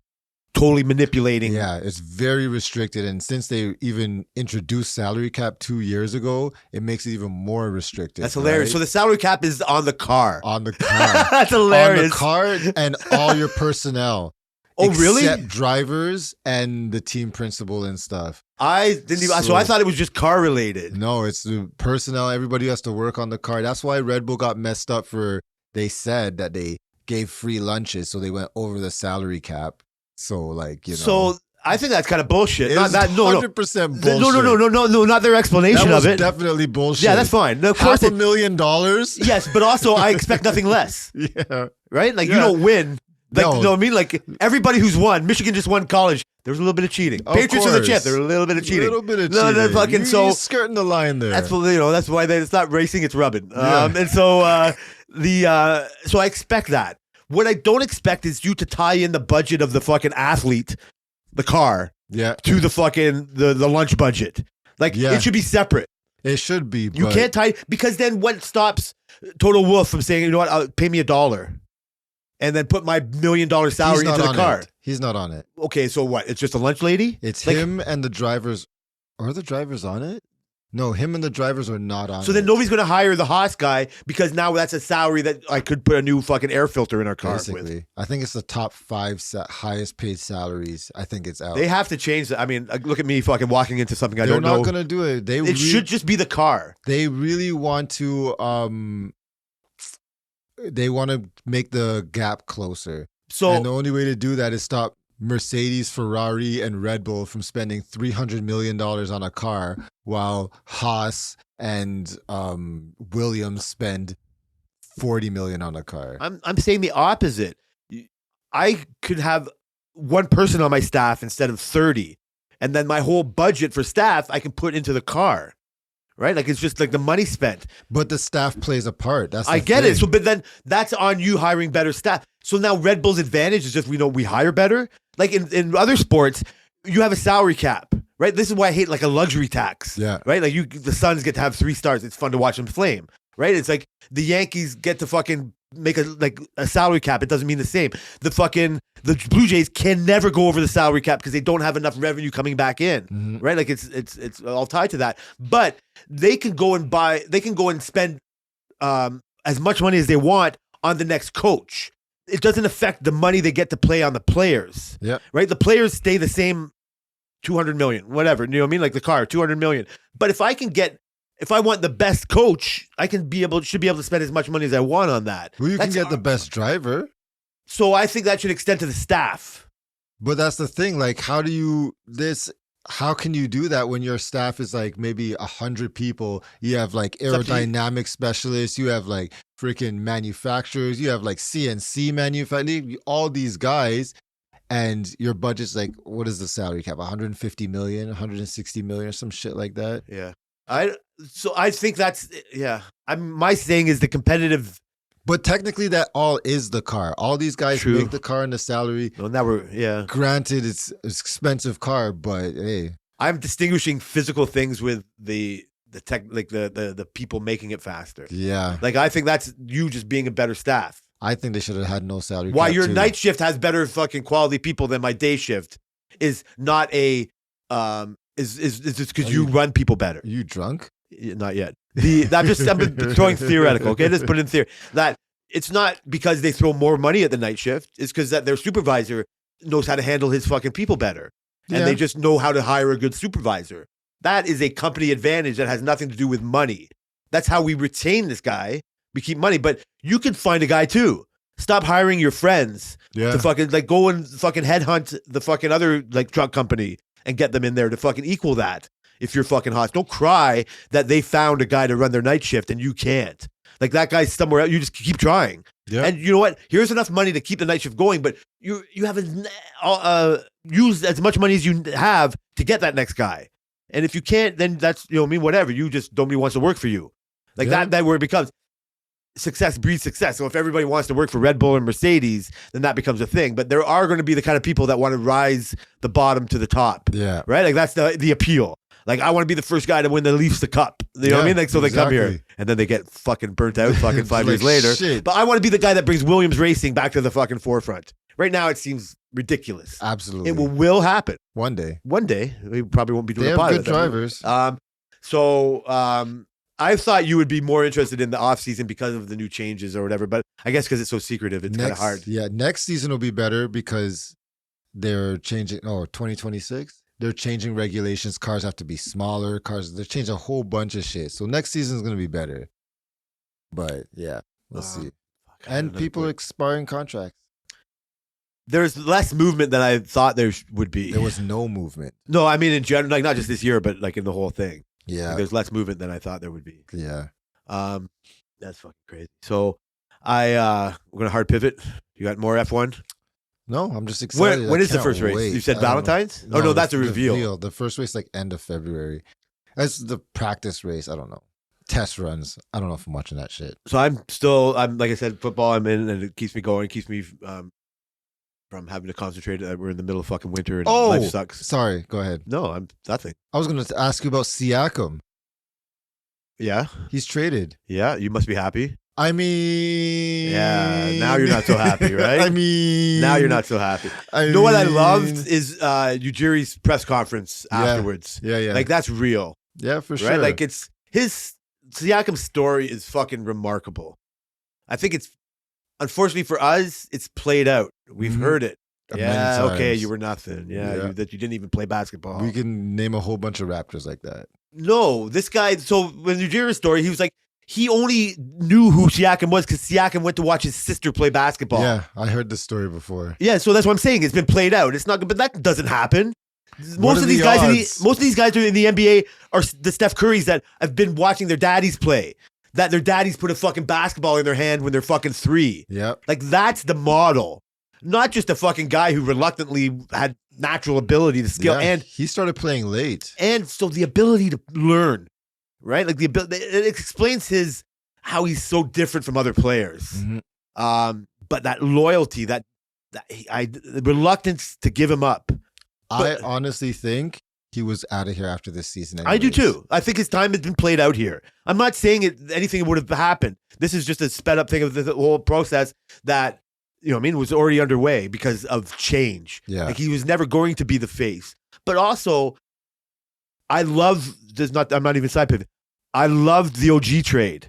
totally manipulating. Yeah, it's very restricted. And since they even introduced salary cap 2 years ago, it makes it even more restricted. That's hilarious. right? So the salary cap is on the car. on the car. That's hilarious. On the car and all your personnel. Oh, really? Except drivers and the team principal and stuff. I didn't even. So I thought it was just car related. No, it's the personnel. Everybody has to work on the car. That's why Red Bull got messed up they said that they gave free lunches, so they went over the salary cap. So like, you know. So I think that's kind of bullshit. it Not was that. No, 100% no, bullshit. no, not their explanation That was of it. definitely bullshit. Yeah, that's fine. No, of course, $500,000. yes, but also I expect nothing less, Yeah. right? Like you Yeah. don't win. Like No. you know what I mean? Like everybody who's won, Michigan just won college. There was a little bit of cheating. Of Patriots are the champ. course. There was a little bit of A cheating. little bit of No, cheating. no, fucking so. You're skirting the line there. That's what That's why it's not racing; it's rubbing. Yeah. And so so I expect that. What I don't expect is you to tie in the budget of the fucking athlete, the car, Yeah, to the fucking the lunch budget. Like Yeah. it should be separate. it should be. You but can't tie because then what stops Total Wolf from saying, you know what, pay me $1 and then put my $1 million he's salary not into the on car. it. He's not on it. Okay, so what? It's just a lunch lady? It's Like- him and the drivers. Are the drivers on it? No, him and the drivers are not on So it. then nobody's going to hire the Haas guy because now that's a salary that I could put a new fucking air filter in our car with. Basically, I think it's the top 5 highest paid salaries. I think it's out. They have to change that. I mean, look at me fucking walking into something I They're don't not know. gonna do it. It should just be the car. They really want to. They want to make the gap closer, So and the only way to do that is stop Mercedes, Ferrari, and Red Bull from spending $300 million on a car, while Haas and Williams spend $40 million on a car. I'm saying the opposite. I could have one person on my staff instead of 30, and then my whole budget for staff I can put into the car. Right? Like it's just like the money spent. But the staff plays a part. That's I the get thing. it. So but then that's on you hiring better staff. So now Red Bull's advantage is just we hire better. Like in other sports, you have a salary cap, right? This is why I hate like a luxury tax. Yeah. Right? Like the Suns get to have 3 stars. It's fun to watch them flame. Right? It's like the Yankees get to fucking make a salary cap. It doesn't mean the same. The Blue Jays can never go over the salary cap because they don't have enough revenue coming back in. Mhm. Right? Like it's all tied to that. But they can go and spend as much money as they want on the next coach. It doesn't affect the money they get to play on the players. Yeah. Right? The players stay the same 200 million, whatever. You know what I mean? Like the car, 200 million. But if I want the best coach, should be able to spend as much money as I want on that. Well, you can That's get the best driver. So I think that should extend to the staff. But that's the thing. Like, how can you do that when your staff is like maybe 100 people? You have like up to you. aerodynamic specialists. You have like freaking manufacturers. You have like CNC manufacturing, all these guys, and your budget's like, what is the salary cap? 150 million, 160 million, or some shit like that. Yeah. I think that's my saying is the competitive. But technically, that all is the car. All these guys True. make the car and the salary. Well, now we're Granted, it's an expensive car, but hey, I'm distinguishing physical things with the tech, like the people making it faster. yeah. Like I think that's you just being a better staff. I think they should have had no salary. Why cap your too. night shift has better fucking quality people than my day shift is not a is just because you run people better. You drunk? Not yet. I'm throwing theoretical. Okay, let's put it in theory that it's not because they throw more money at the night shift. It's because that their supervisor knows how to handle his fucking people better, and they just know how to hire a good supervisor. That is a company advantage that has nothing to do with money. That's how we retain this guy. We keep money, but you can find a guy too. Stop hiring your friends Yeah. to fucking like go and fucking headhunt the fucking other like truck company and get them in there to fucking equal that. If you're fucking hot, don't cry that they found a guy to run their night shift and you can't. Like that guy's somewhere else. You just keep trying. Yeah. And you know what? Here's enough money to keep the night shift going, but you haven't used as much money as you have to get that next guy. And if you can't, then that's whatever. You just nobody wants to work for you. Like Yeah. that where it becomes success breeds success. So if everybody wants to work for Red Bull and Mercedes, then that becomes a thing. But there are going to be the kind of people that want to rise the bottom to the top. Yeah. Right? Like that's the appeal. Like I want to be the first guy to win the Leafs the cup. You know what I Yeah, mean? Like so they come here exactly. and then they get fucking burnt out fucking 5 years Like, later. shit. But I want to be the guy that brings Williams Racing back to the fucking forefront. Right now it seems ridiculous. Absolutely. It will happen. One day. One day. We probably won't be doing They a have pilot. good drivers. I thought you would be more interested in the off season because of the new changes or whatever, but I guess because it's so secretive, it's kind of hard. Yeah, next season will be better because they're changing. 2026. They're changing regulations. Cars have to be smaller. They're changing a whole bunch of shit. So next season is going to be better. But yeah, we'll see. And people are expiring contracts. There's less movement than I thought there would be. There was no movement. No, I mean in general, like not just this year, but like in the whole thing. Yeah. Like, there's less movement than I thought there would be. Yeah. That's fucking crazy. So we're gonna hard pivot. You got more F1? No, I'm just excited. When I is the can't first race? wait. You said I don't know. Valentine's? Oh no, that's a the reveal. The first race like end of February. That's the practice race. I don't know. Test runs. I don't know if I'm watching that shit. So I'm like I said, football I'm in, and it keeps me going. It keeps me from having to concentrate. We're in the middle of fucking winter, and life sucks. Sorry. Go ahead. No, I'm nothing. I was going to ask you about Siakam. Yeah, He's traded. yeah. You must be happy. I mean, Yeah, now you're not so happy, right? I mean, Now you're not so happy. You know what I loved is Ujiri's press conference afterwards. Yeah. Like that's real, yeah, for sure. right? Like it's his Siakam's story is fucking remarkable. I think it's unfortunately for us, it's played out. We've Mhm. heard it. Many Yeah, okay, times. you were nothing. Yeah, Yeah. that you didn't even play basketball. we can name a whole bunch of Raptors like that. No, this guy. So when Ujiri's story, he was like, he only knew who Siakam was because Siakam went to watch his sister play basketball. Yeah, I heard this story before. Yeah, so that's what I'm saying. It's been played out. It's not good, but that doesn't happen. What Most are of these the guys, odds? most of these guys in the NBA are the Steph Currys that have been watching their daddies play. That their daddies put a fucking basketball in their hand when they're fucking 3. Yep. Like that's the model, not just a fucking guy who reluctantly had natural ability to skill Yeah, and he started playing late. so the ability to learn, right? Like the ability, it explains how he's so different from other players. Mhm. But that loyalty, the reluctance to give him up. I honestly think he was out of here after this season. I do anyways. too. I think his time has been played out here. I'm not saying anything would have happened. This is just a sped up thing of the whole process that, was already underway because of change. Yeah. Like he was never going to be the face. But also, I'm not even side pivot. I loved the OG trade.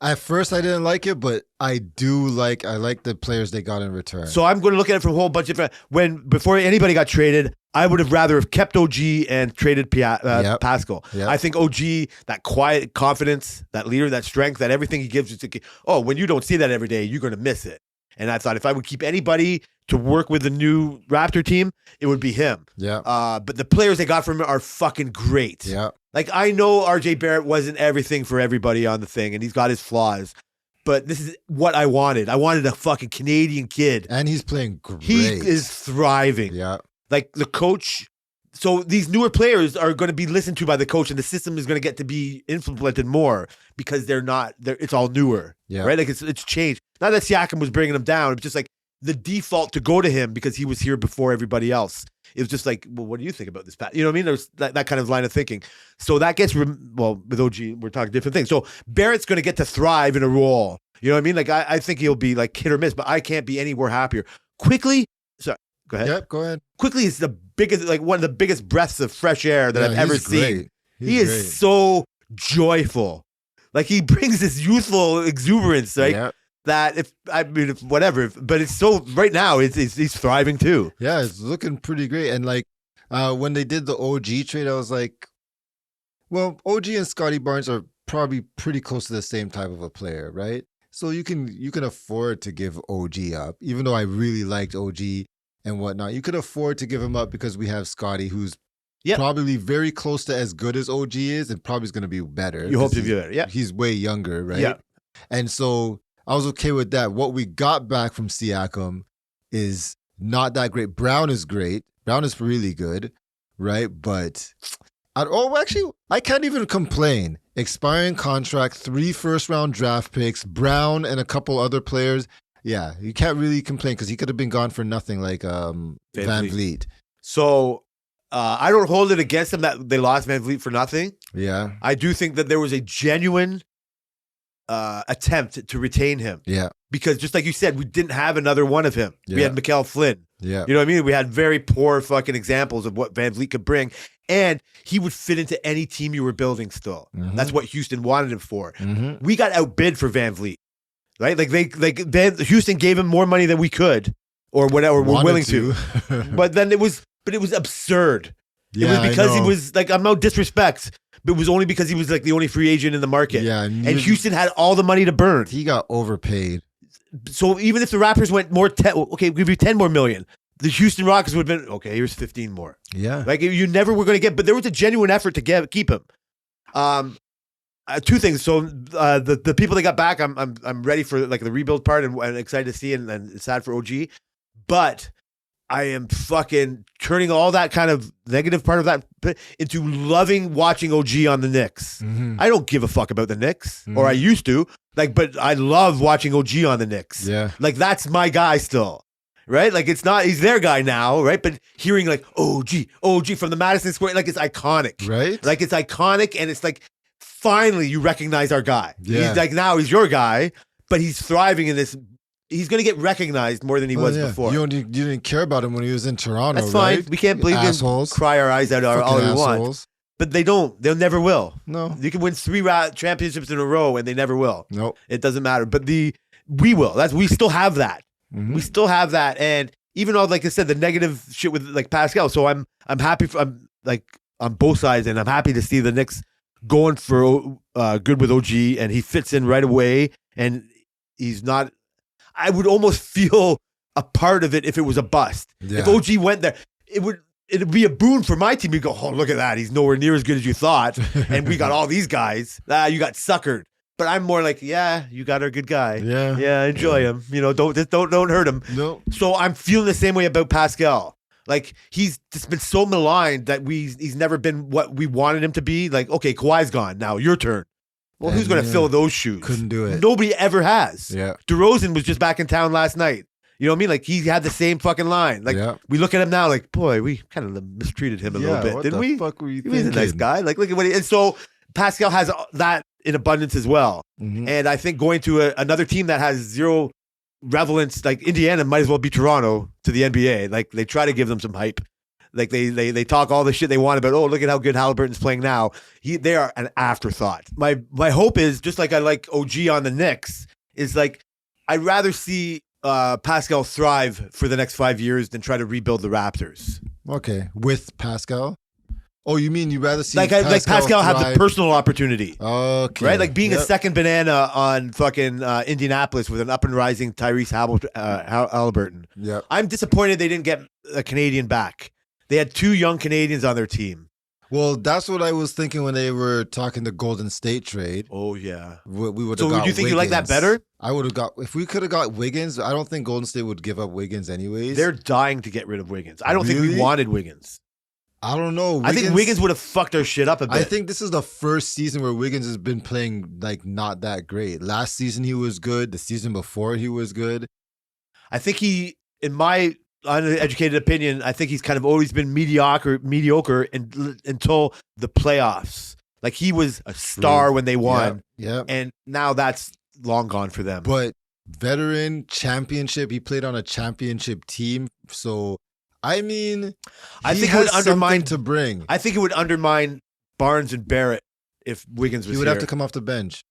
At first, I didn't like it, but I like the players they got in return. So I'm going to look at it from a whole bunch of different. Before anybody got traded, I would have rather have kept OG and traded Yep. Pascal. Yep. I think OG, that quiet confidence, that leader, that strength, that everything he gives you. When you don't see that every day, you're going to miss it. And I thought if I would keep anybody to work with the new Raptor team, it would be him. yeah, But the players they got from him are fucking great. yeah, Like I know RJ Barrett wasn't everything for everybody on the thing, and he's got his flaws. but this is what I wanted. I wanted a fucking Canadian kid. And he's playing great. He is thriving. Yeah. Like the coach. So these newer players are going to be listened to by the coach, and the system is going to get to be implemented more because it's all newer. Yeah. Right? Like it's changed. Not that Siakam was bringing him down. It's just like the default to go to him because he was here before everybody else. It was just like, well, what do you think about this, Pat? You know what I mean? There's that kind of line of thinking. So that gets, with OG, we're talking different things. So Barrett's going to get to thrive in a role. You know what I mean? Like, I think he'll be like hit or miss, but I can't be anywhere happier. Quickly, sorry, go ahead. Yep, go ahead. Quickly is the biggest, like one of the biggest breaths of fresh air that I've ever he's seen. great. He He's is great. so joyful. Like he brings this youthful exuberance, right? Yeah. That but it's so right now he's thriving too. Yeah, it's looking pretty great. And like when they did the OG trade, I was like, well, OG and Scotty Barnes are probably pretty close to the same type of a player, right? So you can afford to give OG up, even though I really liked OG and whatnot. You could afford to give him up because we have Scotty, who's Yep. probably very close to as good as OG is, and probably is going to be better. You hope to because be better, yeah. He's way younger, right? Yeah. And so I was okay with that. What we got back from Siakam is not that great. Brown is great. Brown is really good, right? But actually, I can't even complain. Expiring contract, 3 first-round draft picks, Brown and a couple other players. Yeah, you can't really complain because he could have been gone for nothing like Van Vliet. So I don't hold it against them that they lost Van Vliet for nothing. Yeah. I do think that there was a genuine attempt to retain him. Yeah. Because just like you said, we didn't have another one of him. We Yeah. had Mikael Flynn. Yeah. You know what I mean? We had very poor fucking examples of what Van Vliet could bring. And he would fit into any team you were building still. Mhm. That's what Houston wanted him for. Mm-hmm. We got outbid for Van Vliet. Right? Houston gave him more money than we could or whatever we're willing to. But then it was absurd. Yeah, it was because I he know. was like, I'm no disrespect, but it was only because he was like the only free agent in the market. Yeah, and Houston had all the money to burn. He got overpaid. So even if the Raptors went okay, we'll give you 10 more million. The Houston Rockets would have been, okay, here's 15 more. Yeah. Like you never were going to get, but there was a genuine effort to keep him. Two things. So the people that got back, I'm ready for like the rebuild part and excited to see and sad for OG. But I am fucking turning all that kind of negative part of that into loving watching OG on the Knicks. Mm-hmm. I don't give a fuck about the Knicks, or I used to. Like, but I love watching OG on the Knicks. Yeah. Like that's my guy still. Right? Like he's their guy now, right? But hearing like OG from the Madison Square, like it's iconic. Right? Like it's iconic and it's like finally you recognize our guy. Yeah. He's like now he's your guy, but he's thriving in this. He's going to get recognized more than he was before. You didn't care about him when he was in Toronto, That's fine. right? We can't believe him. Assholes. Cry our eyes out all we Fucking want. assholes. But they don't. They'll never will. No. You can win 3 championships in a row and they never will. Nope. It doesn't matter. But we will. We still have that. Mhm. We still have that. And even though, like I said, the negative shit with like Pascal. So I'm happy. I'm like on both sides, and I'm happy to see the Knicks going for good with OG, and he fits in right away. And he's not. I would almost feel a part of it if it was a bust. Yeah. If OG went there, it'd be a boon for my team. You go, oh, look at that. He's nowhere near as good as you thought. And we got all these guys. You got suckered. But I'm more like, yeah, you got our good guy. Yeah. Yeah, enjoy him. You know, don't hurt him. No. So I'm feeling the same way about Pascal. Like he's just been so maligned that he's never been what we wanted him to be. Like, okay, Kawhi's gone. Now your turn. Well, who's going to fill those shoes? Couldn't do it. Nobody ever has. Yeah. DeRozan was just back in town last night. You know what I mean? Like he had the same fucking line. Like Yeah. we look at him now, like boy, we kind of mistreated him a little bit, what didn't the we? fuck were you He was a thinking? nice guy. Like look at what and so Pascal has that in abundance as well. Mhm. And I think going to another team that has zero relevance, like Indiana, might as well be Toronto to the NBA. Like they try to give them some hype. Like they talk all the shit they want about. Oh, look at how good Halliburton's playing now. They are an afterthought. My hope is just like I like OG on the Knicks. Is like I'd rather see Pascal thrive for the next 5 years than try to rebuild the Raptors. Okay. With Pascal? Oh, you mean you'd rather see Like Pascal have the thrive? personal opportunity. Okay. Right? Like being a Yep. second banana on fucking Indianapolis with an up and rising Tyrese Halliburton. Yep. I'm disappointed they didn't get a Canadian back. They had 2 young Canadians on their team. Well, that's what I was thinking when they were talking the Golden State trade. Oh yeah. We would So have got do you think you like that Wiggins. better? I would have got if we could have got Wiggins. I don't think Golden State would give up Wiggins anyways. They're dying to get rid of Wiggins. I don't think we Really? wanted Wiggins. I don't know. I think Wiggins would have fucked our shit up a bit. I think this is the first season where Wiggins has been playing like not that great. Last season he was good. The season before he was good. I think he, in my uneducated opinion, I think he's kind of always been mediocre until the playoffs. Like he was a star when they won, Yeah. and now that's long gone for them. But veteran championship, he played on a championship team. So I mean, I he think it would has undermine something to bring. I think it would undermine Barnes and Barrett if Wiggins was He would here. have to come off the bench.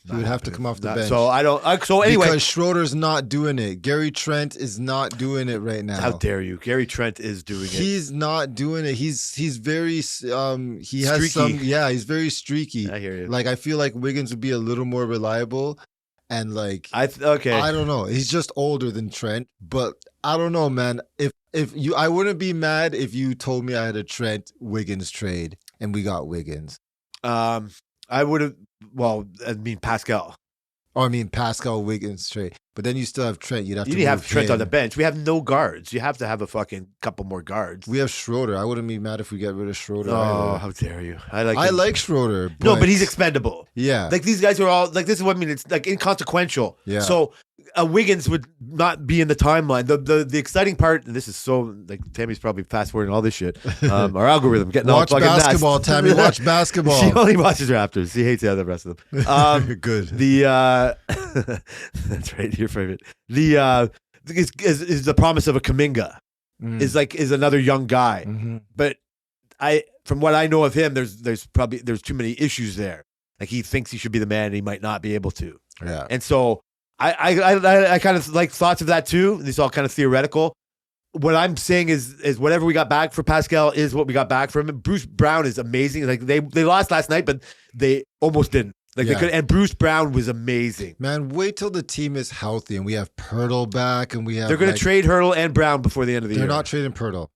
He would have to come off the bench. So I don't. So anyway, Because Schroeder's not doing it. Gary Trent is not doing it right now. how dare you? Gary Trent is doing it. He's not doing it. He's very he has Streaky. some he's very streaky. I hear you. Like I feel like Wiggins would be a little more reliable and like Okay. I don't know. He's just older than Trent, but I don't know, man. If you I wouldn't be mad if you told me I had a Trent Wiggins trade and we got Wiggins. I would have. Well, I mean Pascal. Or I mean Pascal Wiggins trade. But then you still have Trent. You'd have You to need to have move Trent on him. the bench. We have no guards. You have to have a fucking couple more guards. We have Schroeder. I wouldn't be mad if we get rid of Schroeder. Oh, either. how dare you! I I him. like Schroeder. No, but he's expendable. yeah. Like these guys are all like this is what I mean. It's like inconsequential. Yeah. So Wiggins would not be in the timeline. The exciting part, and this is so like Tammy's probably fast forwarding all this shit. Our algorithm getting Watch all fucking basketball, nuts. Tammy. Watch basketball. She only watches Raptors. She hates the rest of them. Good. The that's right, your favorite. The is the promise of a Kuminga is another young guy, Mhm. but from what I know of him, there's too many issues there. Like he thinks he should be the man, and he might not be able to. Yeah. And so I kind of like thoughts of that too. These all kind of theoretical. What I'm saying is whatever we got back for Pascal is what we got back from him. Bruce Brown is amazing. Like they lost last night, but they almost didn't. Like they Yeah. could, and Bruce Brown was amazing. Man, wait till the team is healthy and we have Pirtle back and we have. They're going to like, trade Hurdle and Brown before the end of the They're year. not trading Pirtle.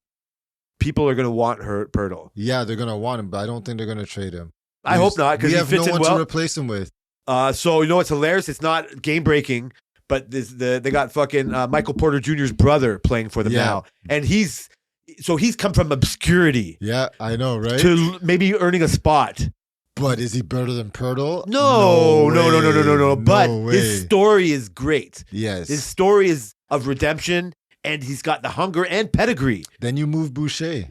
People are going to want Hurdle. Yeah, they're gonna want him, but I don't think they're gonna trade him. I hope not because we he have fits no in one well. to replace him with. So you know what's hilarious? It's not game breaking, but they got fucking Michael Porter Jr.'s brother playing for them Yeah. now, and he's come from obscurity Yeah, I know, right? to maybe earning a spot. But is he better than Pirtle? No. But way. his story is great. Yes. His story is of redemption, and he's got the hunger and pedigree. Then you move Boucher.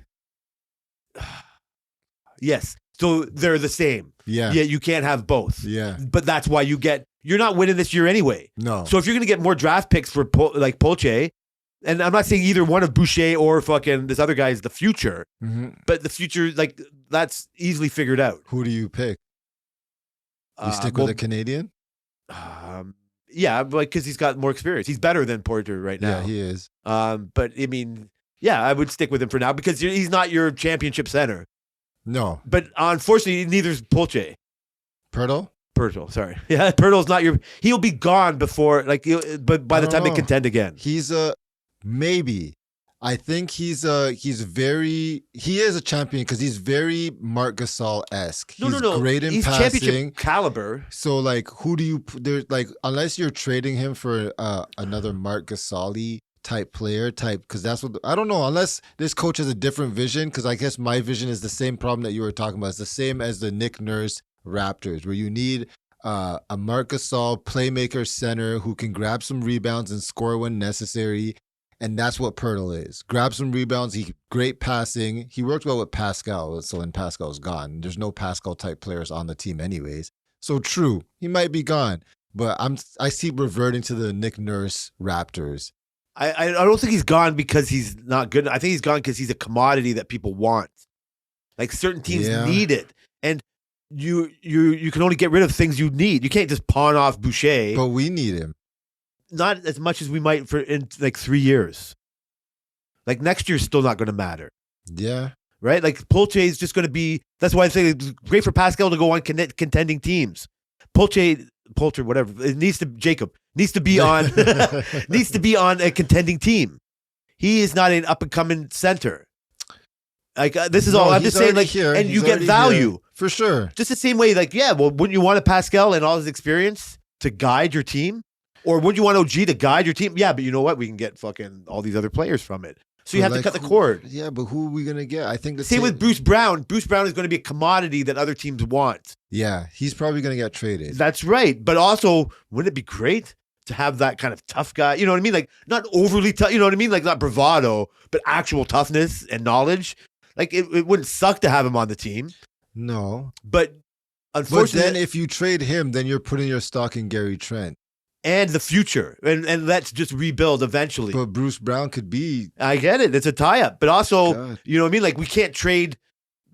Yes, so they're the same. Yeah. Yeah, you can't have both. Yeah. But that's why you're not winning this year anyway. No. So if you're going to get more draft picks for like Polche, and I'm not saying either one of Boucher or fucking this other guy is the future, Mhm. but the future, like that's easily figured out. Who do you pick? You stick well, with a Canadian? yeah, like because he's got more experience. He's better than Porter right now. Yeah, he is. But I mean, yeah, I would stick with him for now because he's not your championship center. No. But unfortunately, neither's Polche. Pirtle? Pirtle, sorry. Yeah, Pirtle's not your. He'll be gone before, like, but by I the don't time they know. contend again. He's a maybe. I think he is a champion because he's very Marc Gasol-esque. He's No. great in He's passing. championship caliber. So like, who do you there's like unless you're trading him for another Marc Gasol type player because that's what I don't know unless this coach has a different vision because I guess my vision is the same problem that you were talking about. It's the same as the Nick Nurse Raptors where you need a Marc Gasol playmaker center who can grab some rebounds and score when necessary. And that's what Pirtle is. Grab some rebounds. Great passing. He worked well with Pascal. So when Pascal's gone, there's no Pascal type players on the team anyways. So true, he might be gone. But I see reverting to the Nick Nurse Raptors. I don't think he's gone because he's not good. I think he's gone because he's a commodity that people want. Like certain teams Yeah. need it, and you can only get rid of things you need. You can't just pawn off Boucher. But we need him. Not as much as we might for in like 3 years. Like next year's still not going to matter, Yeah. right? Like Polche is just going to be. That's why I think it's great for Pascal to go on contending teams. Polche, whatever. It needs to be on needs to be on a contending team. He is not an up and coming center. Like this is No, all I'm he's just saying. already Like, here. and He's you get already value. here. For sure. Just the same way, like, yeah, well, wouldn't you want a Pascal and all his experience to guide your team? Or would you want OG to guide your team? Yeah, but you know what? We can get fucking all these other players from it. So you But have like to cut the who- cord. Yeah, but who are we gonna get? I think the Same with Bruce Brown. Bruce Brown is going to be a commodity that other teams want. Yeah, he's probably gonna get traded. That's right. But also, wouldn't it be great to have that kind of tough guy? You know what I mean? Like, not overly tough. You know what I mean? Like, not bravado, but actual toughness and knowledge. Like, it wouldn't suck to have him on the team. No, But but unfortunately, then if you trade him, then you're putting your stock in Gary Trent. and the future, and let's just rebuild eventually. But Bruce Brown could be. I get it. It's a tie-up. But also, God. you know what I mean? Like, we can't trade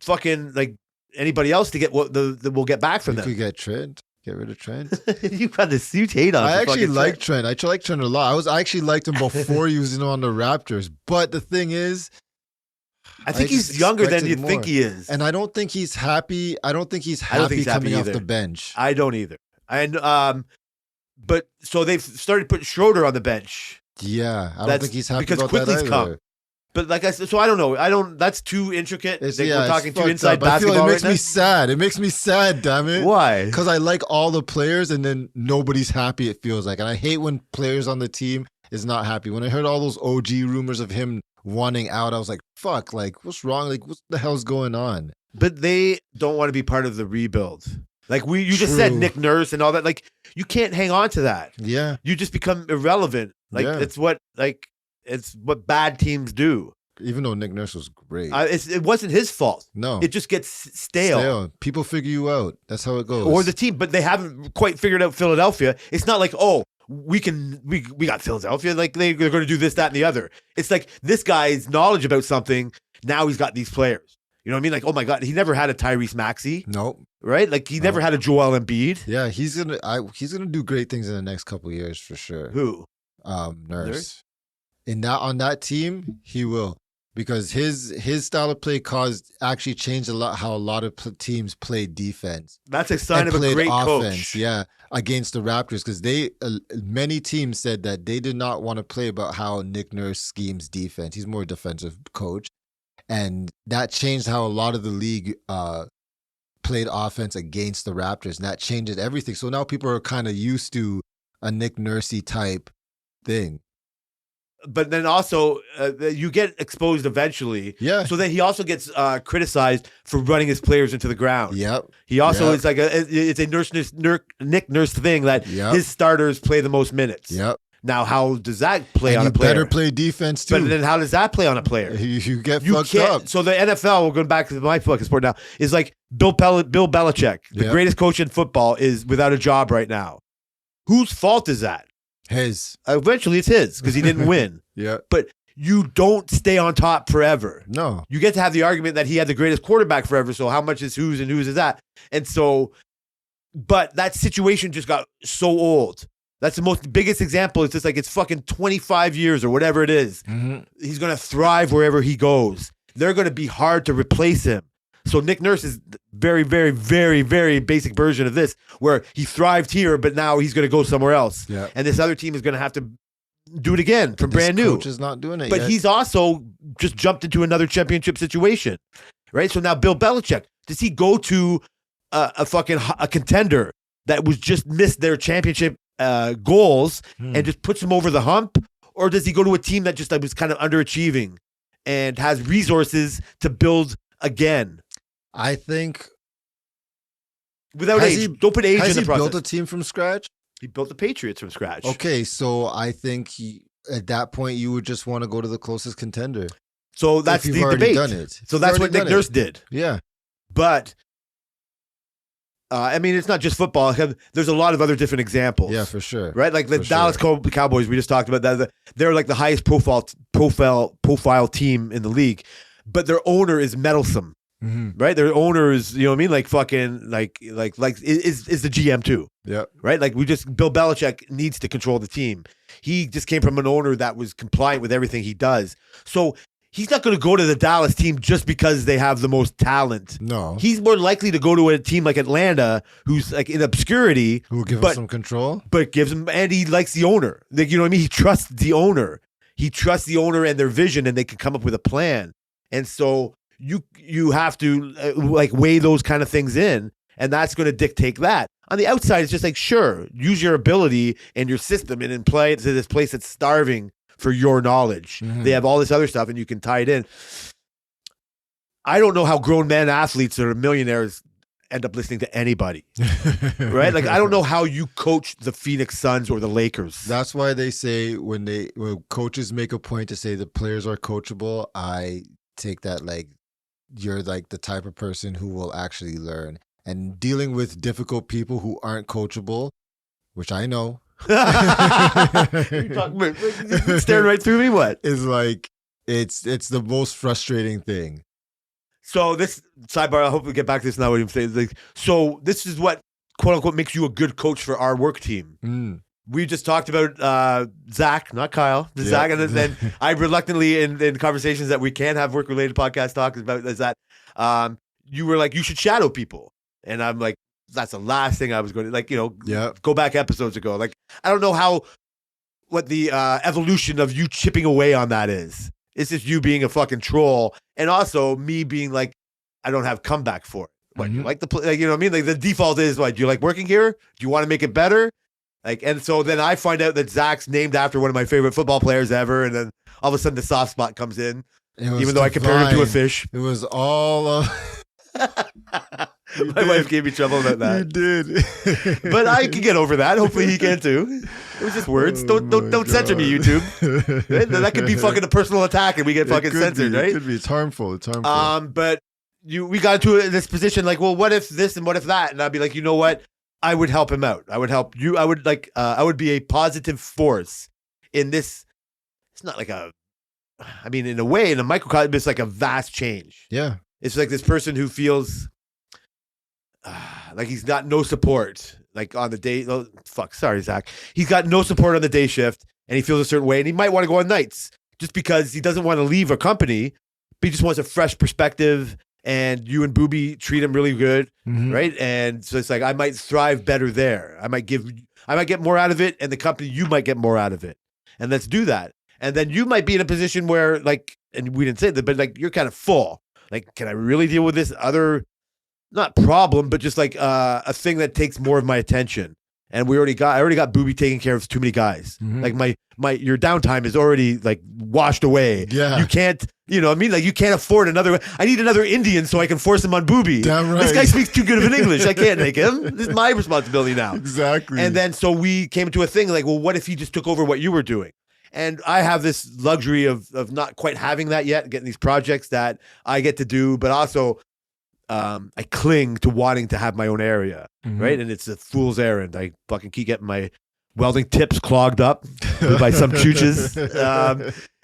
fucking, like, anybody else to get what we'll get back from We them. could get Trent. Get rid of Trent. You got this huge hate on. I for actually fucking like Trent. I like Trent a lot. I actually liked him before he was on the Raptors. But the thing is, I think I just he's younger than you expected think more. he is. and I don't think he's happy. I don't think he's I don't think happy he's happy coming off either. the bench. I don't either. And but so they've started putting Schroeder on the bench. Yeah, I don't That's think he's happy because about that Quickly's either. come. But like I said, so I don't know. I don't. That's too intricate. It's, Like, yeah, we're it's talking too fucked inside up. I feel basketball it makes right me now. sad. It makes me sad, damn it. Why? Because I like all the players, and then nobody's happy. It feels like, and I hate when players on the team is not happy. When I heard all those OG rumors of him wanting out, I was like, "Fuck! Like, what's wrong? Like, what the hell's going on?" But they don't want to be part of the rebuild. Like you just said True. Nick Nurse and all that. Like you can't hang on to that. Yeah, You just become irrelevant. Like Yeah. it's what bad teams do. even though Nick Nurse was great. It wasn't his fault. No, It just gets stale. People figure you out. That's how it goes. Or the team, but they haven't quite figured out Philadelphia. It's not like, oh, we got Philadelphia. Like they're going to do this, that, and the other. It's like this guy's knowledge about something. Now he's got these players. You know what I mean? Like, oh my God, he never had a Tyrese Maxey, Nope. right? Like he never had a Joel Embiid. Yeah, he's gonna do great things in the next couple of years for sure. Who? Nurse. Nurse? On that team, he will, because his style of play actually changed a lot how a lot of teams play defense. That's a sign and of a played great offense, coach. yeah, against the Raptors, because many teams said that they did not want to play about how Nick Nurse schemes defense. He's more a defensive coach, and that changed how a lot of the league played offense against the Raptors, and that changes everything. So now people are kind of used to a Nick Nursey type thing. But then also, you get exposed eventually. Yeah. So then he also gets criticized for running his players into the ground. Yep. He also Yep. is like it's a Nick Nurse thing that Yep. his starters play the most minutes. Yep. Now, how does that play And on you a player? better play defense too. But then how does that play on a player? You get You fucked can't. up. So the NFL, we're going back to my fucking sport now, is like Bill Belichick, the Yeah. greatest coach in football, is without a job right now. Whose fault is that? His. Eventually, it's his because he didn't win. Yeah. But you don't stay on top forever. No. You get to have the argument that he had the greatest quarterback forever. So how much is whose and whose is that? And so, but that situation just got so old. That's the biggest example. It's just like it's fucking 25 years or whatever it is. Mhm. He's going to thrive wherever he goes. They're going to be hard to replace him. So Nick Nurse is very, very, very, very basic version of this, where he thrived here, but now he's going to go somewhere else. Yeah. And this other team is going to have to do it again from This brand new. Coach is not doing it But yet. he's also just jumped into another championship situation, right? So now Bill Belichick, does he go to a contender that was just missed their championship goals and just puts them over the hump, or does he go to a team that just was kind of underachieving and has resources to build again I think. without Has age? he- Don't put age Has in the he process. built a team from scratch? He built the Patriots from scratch. Okay, so I think at that point you would just want to go to the closest contender. So that's if the you've already debate. done it. So You've that's already what Nick done it. Nurse did. Yeah. But I mean, it's not just football. There's a lot of other different examples. Yeah, for sure. Right, like the For Dallas Cowboys. We just talked about that. They're like the highest profile team in the league, but their owner is meddlesome. Mhm. Right, their owner is, you know what I mean, like fucking like is the GM too. Yeah. Right, like Bill Belichick needs to control the team. He just came from an owner that was compliant with everything he does. So he's not going to go to the Dallas team just because they have the most talent. No. He's more likely to go to a team like Atlanta, who's like in obscurity, Who will give him but- some control? but gives him, and he likes the owner. Like, you know what I mean? He trusts the owner. He trusts the owner and their vision, and they can come up with a plan. And so you have to like weigh those kind of things in, and that's going to dictate that. On the outside, it's just like, sure, use your ability and your system and apply it to this place that's starving for your knowledge. They have all this other stuff, and you can tie it in. I don't know how grown men athletes that are millionaires end up listening to anybody, right? Like, I don't know how you coach the Phoenix Suns or the Lakers. That's why they say when coaches make a point to say the players are coachable, I take that like you're like the type of person who will actually learn. And dealing with difficult people who aren't coachable, which I know. You're staring right through me, what? Is like, it's the most frustrating thing. So this sidebar, I hope we get back to this now. What I'm saying, like, so this is what quote unquote makes you a good coach for our work team. We just talked about Zach, not Kyle. Zach, and then I reluctantly in conversations that we can have work related podcast talks about is that you were like, you should shadow people, and I'm like, that's the last thing I was going to like, go back episodes ago. Like, I don't know what the evolution of you chipping away on that is. It's just you being a fucking troll, and also me being like, I don't have comeback for it. What, you like you know what I mean? Like, the default is, what, do you like working here? Do you want to make it better? Like, and so then I find out that Zach's named after one of my favorite football players ever, and then all of a sudden the soft spot comes in, even though I compared him to a fish. It was all my wife gave me trouble about that. You did. But I can get over that. Hopefully he can too. It was just words. Don't censor me, YouTube. Right? That could be fucking a personal attack and we get fucking censored, right? It could be. It's harmful. It's harmful. But we got into this position like, well, what if this and what if that? And I'd be like, you know what? I would help him out. I would help you. I would like, I would be a positive force in this. It's not like I mean, in a way, in a microcosm, it's like a vast change. Yeah. It's like this person who feels like he's got no support, like on the day. Oh, fuck, sorry, Zach. He's got no support on the day shift, and he feels a certain way, and he might want to go on nights just because he doesn't want to leave a company, but he just wants a fresh perspective. And you and Booby treat him really good, right? And so it's like, I might thrive better there. I might get more out of it, and the company, you might get more out of it. And let's do that. And then you might be in a position where, like, and we didn't say that, but like, you're kind of full. Like, can I really deal with this other, not problem, but just like a thing that takes more of my attention? And I already got Booby taking care of too many guys. Like your downtime is already like washed away. Yeah. You can't, you know what I mean? Like, you can't afford another. I need another Indian so I can force him on Booby. Damn right. This guy speaks too good of an English. I can't make him. This is my responsibility now. Exactly. And then so we came into a thing like, well, what if he just took over what you were doing? And I have this luxury of not quite having that yet, getting these projects that I get to do, but also I cling to wanting to have my own area, right? And it's a fool's errand. I fucking keep getting my welding tips clogged up by some chooches.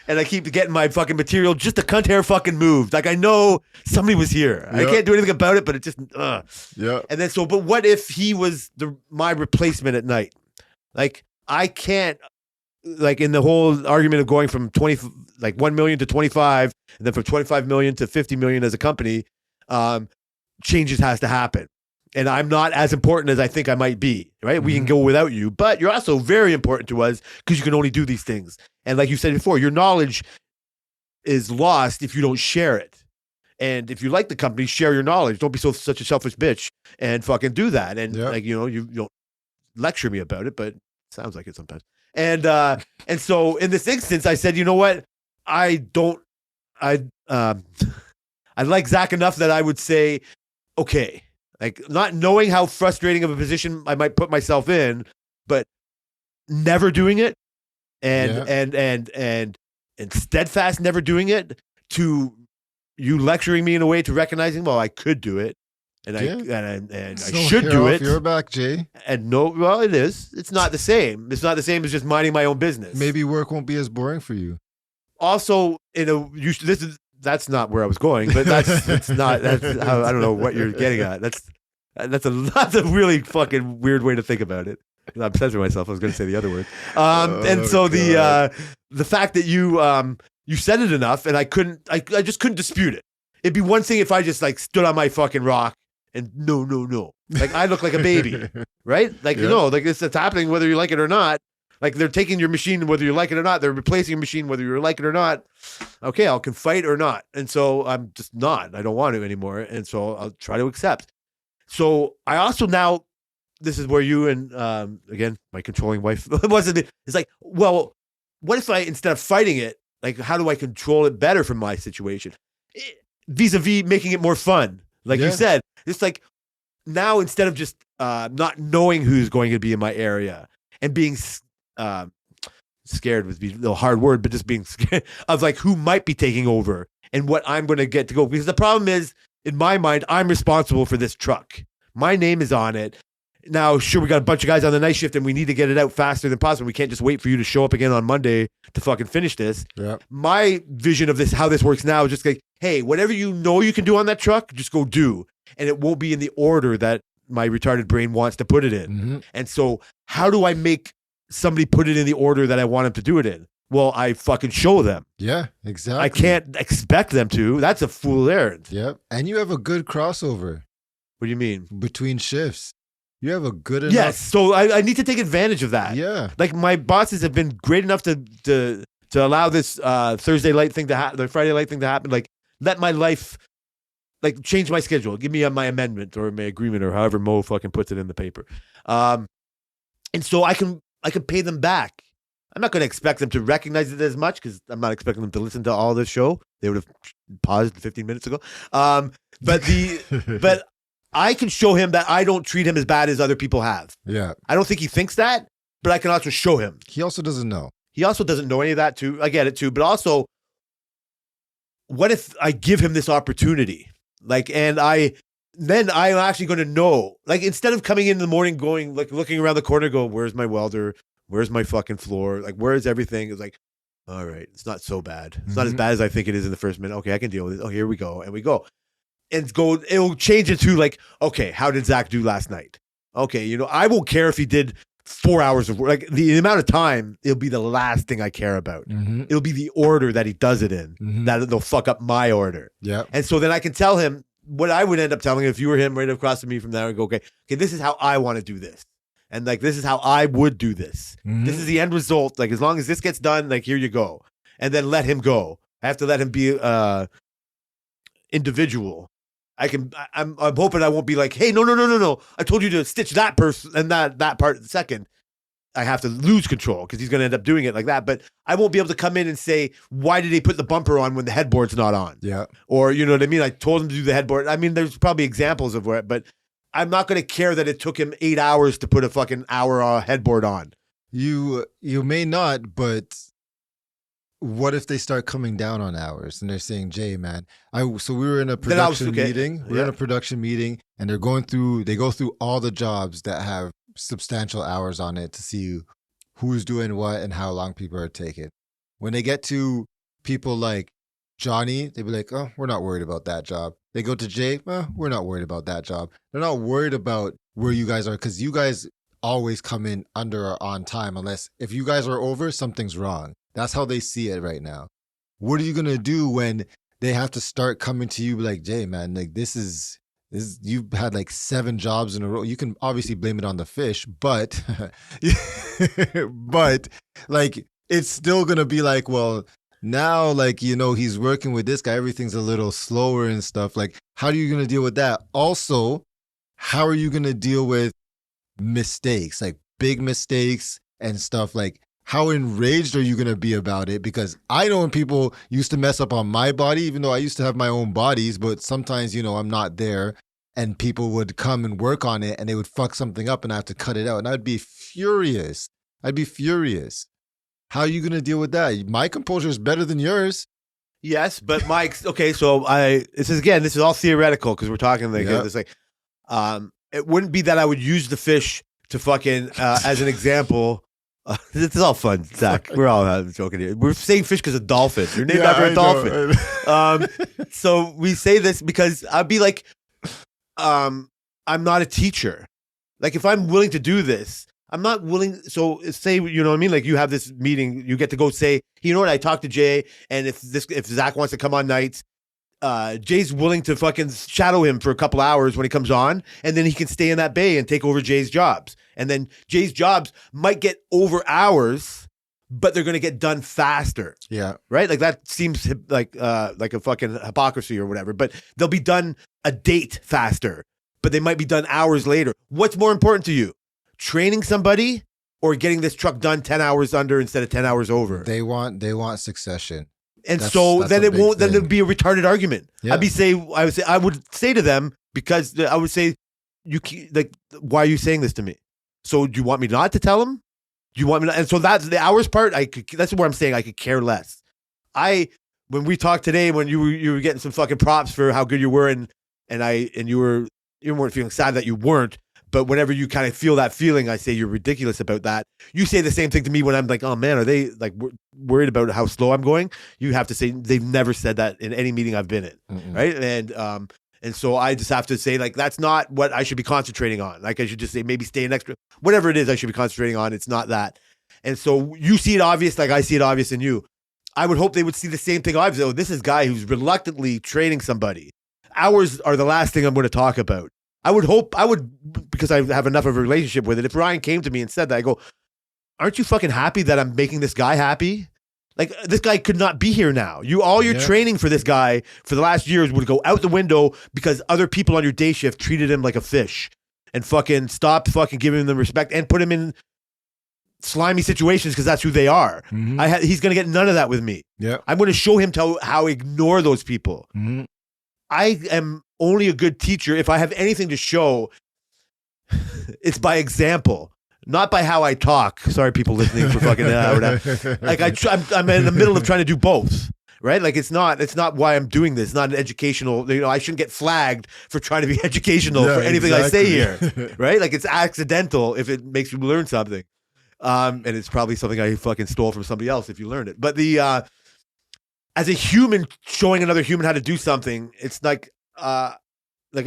And I keep getting my fucking material just a cunt hair fucking moved. Like, I know somebody was here. I can't do anything about it, but it just, Yeah. And then but what if he was my replacement at night? Like, I can't, like, in the whole argument of going from 1 million to 25, and then from 25 million to 50 million as a company, changes has to happen. And I'm not as important as I think I might be, right? We can go without you, but you're also very important to us because you can only do these things. And like you said before, your knowledge is lost if you don't share it. And if you like the company, share your knowledge. Don't be such a selfish bitch and fucking do that. And like, you don't lecture me about it, but it sounds like it sometimes. And so in this instance, I said, you know what? I like Zach enough that I would say, okay, like, not knowing how frustrating of a position I might put myself in, but never doing it and steadfast never doing it, to you lecturing me in a way to recognizing, well, I could do it. And I should do it. You're back, Jay. And well, it is. It's not the same. It's not the same as just minding my own business. Maybe work won't be as boring for you. Also, that's not where I was going, but that's how, I don't know what you're getting at. That's a really fucking weird way to think about it. I'm censoring myself. I was going to say the other word. And so the fact that you said it enough, and I just couldn't dispute it. It'd be one thing if I just like stood on my fucking rock and no. Like, I look like a baby, right? Like, like it's happening whether you like it or not. Like they're taking your machine whether you like it or not. They're replacing your machine whether you like it or not. Okay, I can fight or not. And so I'm just not. I don't want to anymore. And so I'll try to accept. So I also now, this is where you and again, my controlling wife wasn't it. It's like, well, what if I, instead of fighting it, like how do I control it better from my situation? Vis-a-vis making it more fun. Like you said, it's like now instead of just not knowing who's going to be in my area and being scared would be a hard word, but just being scared of like who might be taking over and what I'm going to get to go. Because the problem is, in my mind, I'm responsible for this truck. My name is on it. Now, sure, we got a bunch of guys on the night shift and we need to get it out faster than possible. We can't just wait for you to show up again on Monday to fucking finish this. Yeah. My vision of this, how this works now is just like, hey, whatever you know you can do on that truck, just go do. And it won't be in the order that my retarded brain wants to put it in. Mm-hmm. And so how do I make somebody put it in the order that I want them to do it in? Well, I fucking show them. Yeah, exactly. I can't expect them to. That's a fool errand. Yep. And you have a good crossover What do you mean? between shifts. You have a good enough. Yes. So I need to take advantage of that. Yeah. Like my bosses have been great enough to allow this Thursday light thing to happen, the Friday light thing to happen. Like let my life, like change my schedule. Give me my amendment or my agreement or however Mo fucking puts it in the paper. And so I can pay them back. I'm not going to expect them to recognize it as much because I'm not expecting them to listen to all this show. They would have paused 15 minutes ago. But I can show him that I don't treat him as bad as other people have. Yeah. I don't think he thinks that, but I can also show him. He also doesn't know. He also doesn't know any of that too. I get it too. But also, what if I give him this opportunity? Like, and then I'm actually going to know. Like, instead of coming in the morning, going, like, looking around the corner, go, where's my welder? Where's my fucking floor? Like, where's everything? It's like, all right, it's not so bad. It's not as bad as I think it is in the first minute. Okay, I can deal with it. Oh, here we go. And we go. And it'll change it to like, okay, how did Zach do last night? Okay, I won't care if he did 4 hours of work. Like the amount of time, it'll be the last thing I care about. Mm-hmm. It'll be the order that he does it in. Mm-hmm. That they'll fuck up my order. Yeah. And so then I can tell him what I would end up telling him if you were him right across from me from there and go, okay, this is how I want to do this. And like, this is how I would do this. Mm-hmm. This is the end result. Like, as long as this gets done, like, here you go. And then let him go. I have to let him be individual. I'm hoping I won't be like, hey, no. I told you to stitch that person and that part second. I have to lose control because he's going to end up doing it like that. But I won't be able to come in and say, why did they put the bumper on when the headboard's not on? Yeah. Or, you know what I mean? I told him to do the headboard. I mean, there's probably examples of where, but I'm not going to care that it took him 8 hours to put a fucking hour headboard on. You may not, but what if they start coming down on hours and they're saying, Jay, man, so we were in a production meeting. We're in a production meeting and they go through all the jobs that have substantial hours on it to see who's doing what and how long people are taking. When they get to people like Johnny, they be like, oh, we're not worried about that job. They go to Jay, we're not worried about that job. They're not worried about where you guys are because you guys always come in under or on time unless if you guys are over, something's wrong. That's how they see it right now. What are you going to do when they have to start coming to you like, Jay, man, like this is you've had like 7 jobs in a row. You can obviously blame it on the fish, but like it's still going to be like, well, now, like, he's working with this guy. Everything's a little slower and stuff. Like, how are you going to deal with that? Also, how are you going to deal with mistakes, like big mistakes and stuff? Like, how enraged are you going to be about it? Because I know when people used to mess up on my body, even though I used to have my own bodies, but sometimes, I'm not there and people would come and work on it and they would fuck something up and I have to cut it out. And I'd be furious. How are you going to deal with that? My composure is better than yours. Yes, but Mike's okay. So this is all theoretical because we're talking like this. Like, it wouldn't be that I would use the fish to fucking as an example. This is all fun, Zach. We're all joking here. We're saying fish because of dolphin. You're named after a dolphin. So we say this because I'd be like, I'm not a teacher. Like, if I'm willing to do this. I'm not willing. So say, you know what I mean? Like, you have this meeting, you get to go say, you know what? I talked to Jay, and if Zach wants to come on nights, Jay's willing to fucking shadow him for a couple hours when he comes on, and then he can stay in that bay and take over Jay's jobs. And then Jay's jobs might get over hours, but they're going to get done faster. Yeah. Right? Like that seems like a fucking hypocrisy or whatever, but they'll be done a date faster, but they might be done hours later. What's more important to you? Training somebody or getting this truck done 10 hours under instead of 10 hours over? They want succession. And That's then a it big won't. Then thing. it'd be a retarded argument. Yeah. I would say to them, because I would say, why are you saying this to me? So do you want me not to tell them? Do you want me? And so that's the hours part. That's where I'm saying I could care less. When we talked today, when you were getting some fucking props for how good you were, and you weren't feeling sad that you weren't. But whenever you kind of feel that feeling, I say you're ridiculous about that. You say the same thing to me when I'm like, oh man, are they like worried about how slow I'm going? You have to say they've never said that in any meeting I've been in, right? And so I just have to say like that's not what I should be concentrating on. Like I should just say maybe stay an extra, whatever it is I should be concentrating on. It's not that. And so you see it obvious, like I see it obvious in you. I would hope they would see the same thing. Oh, this is a guy who's reluctantly training somebody. Hours are the last thing I'm going to talk about. I would, because I have enough of a relationship with it. If Ryan came to me and said that, I go, aren't you fucking happy that I'm making this guy happy? Like this guy could not be here now. All your training for this guy for the last years would go out the window because other people on your day shift treated him like a fish and fucking stopped fucking giving them respect and put him in slimy situations because that's who they are. He's going to get none of that with me. Yeah. I'm going to show him how ignore those people. I am only a good teacher if I have anything to show. It's by example, not by how I talk. Sorry, people listening for fucking like I'm in the middle of trying to do both, right? Like it's not why I'm doing this. It's not an educational. I shouldn't get flagged for trying to be educational for anything I say here, right? Like it's accidental if it makes you learn something, and it's probably something I fucking stole from somebody else if you learned it. But as a human showing another human how to do something, it's like I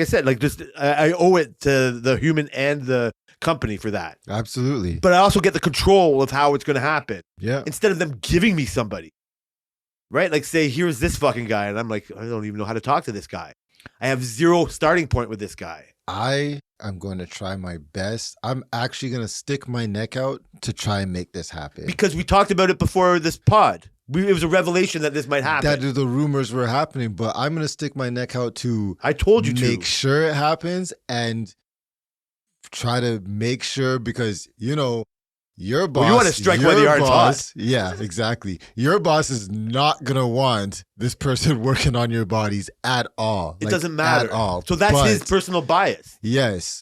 said, like just I owe it to the human and the company for that. Absolutely. But I also get the control of how it's going to happen. Yeah. Instead of them giving me somebody, right? Like say, here's this fucking guy. And I'm like, I don't even know how to talk to this guy. I have zero starting point with this guy. I am going to try my best. I'm actually going to stick my neck out to try and make this happen. Because we talked about it before this pod. It was a revelation that this might happen. That the rumors were happening, but I'm going to stick my neck out to I told you make sure it happens and try to make sure because, your boss. Well, you want to strike while the iron's hot. Yeah, exactly. Your boss is not going to want this person working on your bodies at all. It doesn't matter. At all. So that's his personal bias. Yes.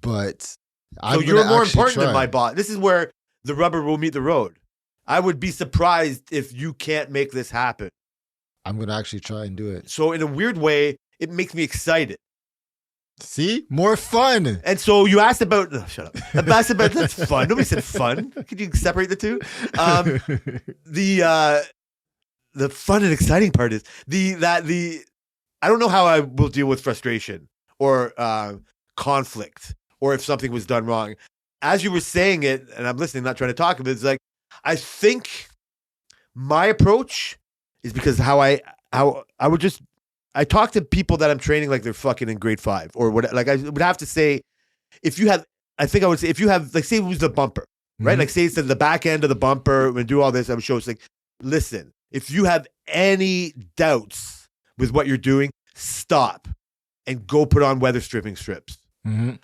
But so you're more important than my boss. This is where the rubber will meet the road. I would be surprised if you can't make this happen. I'm going to actually try and do it. So in a weird way, it makes me excited. See? More fun. And so you asked about, shut up. Asked about, that's fun. Nobody said fun. Could you separate the two? The fun and exciting part is I don't know how I will deal with frustration or conflict or if something was done wrong. As you were saying it, and I'm listening, not trying to talk about it, it's like, I think my approach is because I talk to people that I'm training like they're fucking in grade 5 or what. Like I would have to say, if you have, like say it was the bumper, right? Like say it's at the back end of the bumper and do all this, I would show it's like, listen, if you have any doubts with what you're doing, stop and go put on weather stripping strips.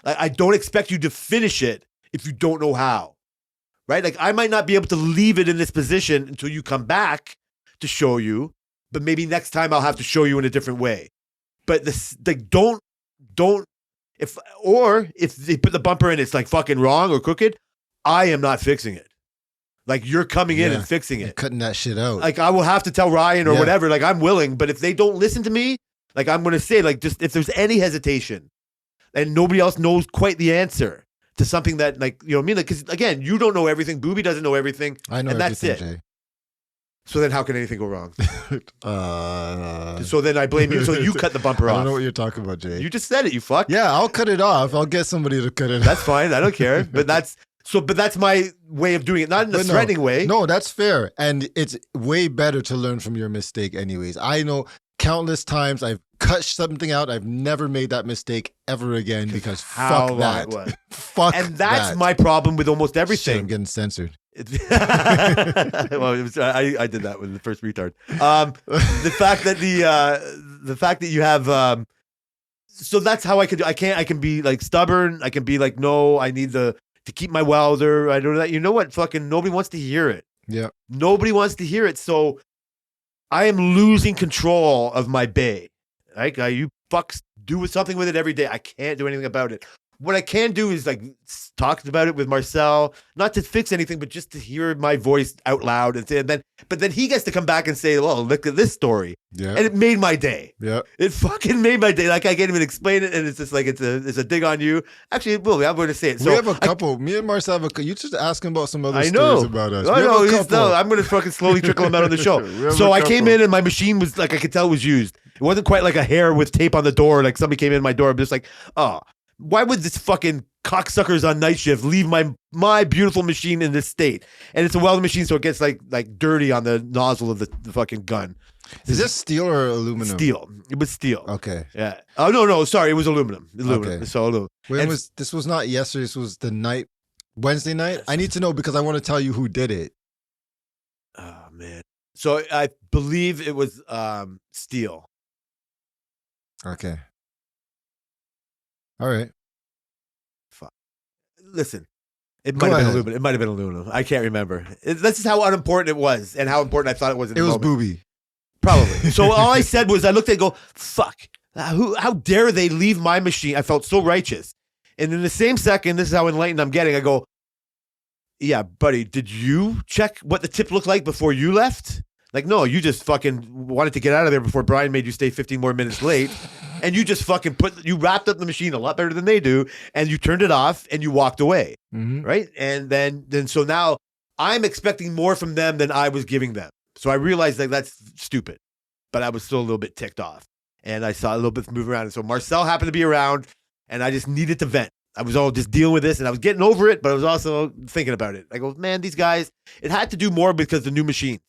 I don't expect you to finish it if you don't know how. Right? Like I might not be able to leave it in this position until you come back to show you, but maybe next time I'll have to show you in a different way. But don't if they put the bumper in, it's like fucking wrong or crooked, I am not fixing it. Like you're coming in and fixing it. Cutting that shit out. Like I will have to tell Ryan or whatever, like I'm willing, but if they don't listen to me, like I'm going to say like just if there's any hesitation and nobody else knows quite the answer to something that, like, you know what I mean? Like, because again, you don't know everything. Booby doesn't know everything. I know and that's everything, it. Jay. So then how can anything go wrong? So then I blame you. So you cut the bumper I off. don't know what you're talking about, Jay. You just said it, you fuck. Yeah, I'll cut it off. I'll get somebody to cut it off. That's fine. I don't care. But that's my way of doing it. Not in a threatening way. No, that's fair. And it's way better to learn from your mistake anyways. I know countless times. I've cut something out. I've never made that mistake ever again because how fuck long it that. was. Fuck And that's that. my problem with almost Shit, everything. I'm getting censored. Well, I did that with the first retard. The fact that you have so that's how I could. I can be like stubborn. I can be like, no, I need to keep my welder. I don't know that. You know what? Fucking nobody wants to hear it. Yeah. Nobody wants to hear it. So I am losing control of my bay. Like you fucks do something with it every day. I can't do anything about it. What I can do is like talk about it with Marcel, not to fix anything, but just to hear my voice out loud. But then he gets to come back and say, "Well, look at this story," Yeah. and it made my day. Yeah. It fucking made my day. Like I can't even explain it, and it's just like it's a dig on you. Actually, it will be. I'm going to say it. So we have a couple. Me and Marcel have a. You just asking about some other I know. stories about us. Oh, We have no, a couple. I'm going to fucking slowly trickle them out on the show. We have So a I came couple. in and my machine was like, I could tell it was used. It wasn't quite like a hair with tape on the door. Like somebody came in my door. I'm just like, oh, why would this fucking cocksuckers on night shift leave my beautiful machine in this state? And it's a welding machine, so it gets like dirty on the nozzle of the fucking gun. Is this steel or aluminum? Steel. It was steel. Okay. Yeah. Oh no, sorry, it was aluminum. Okay. So aluminum. When And- this was not yesterday, this was the night, Wednesday night? I need to know because I want to tell you who did it. Oh man. So I believe it was steel. Okay. All right. Listen, it Go might have been ahead. aluminum. It might have been aluminum. I can't remember. This is how unimportant it was, and how important I thought it was. In It the was moment. booby. Probably. So all I said was, I looked at it and go, "Fuck! How dare they leave my machine?" I felt so righteous, and in the same second, this is how enlightened I'm getting. I go, "Yeah, buddy, did you check what the tip looked like before you left?" Like, no, you just fucking wanted to get out of there before Brian made you stay 15 more minutes late. And you just fucking you wrapped up the machine a lot better than they do. And you turned it off and you walked away. Mm-hmm. Right. And then so now I'm expecting more from them than I was giving them. So I realized like that's stupid. But I was still a little bit ticked off. And I saw a little bit move around. And so Marcel happened to be around and I just needed to vent. I was all just dealing with this and I was getting over it, but I was also thinking about it. I go, man, these guys, it had to do more because the new machine.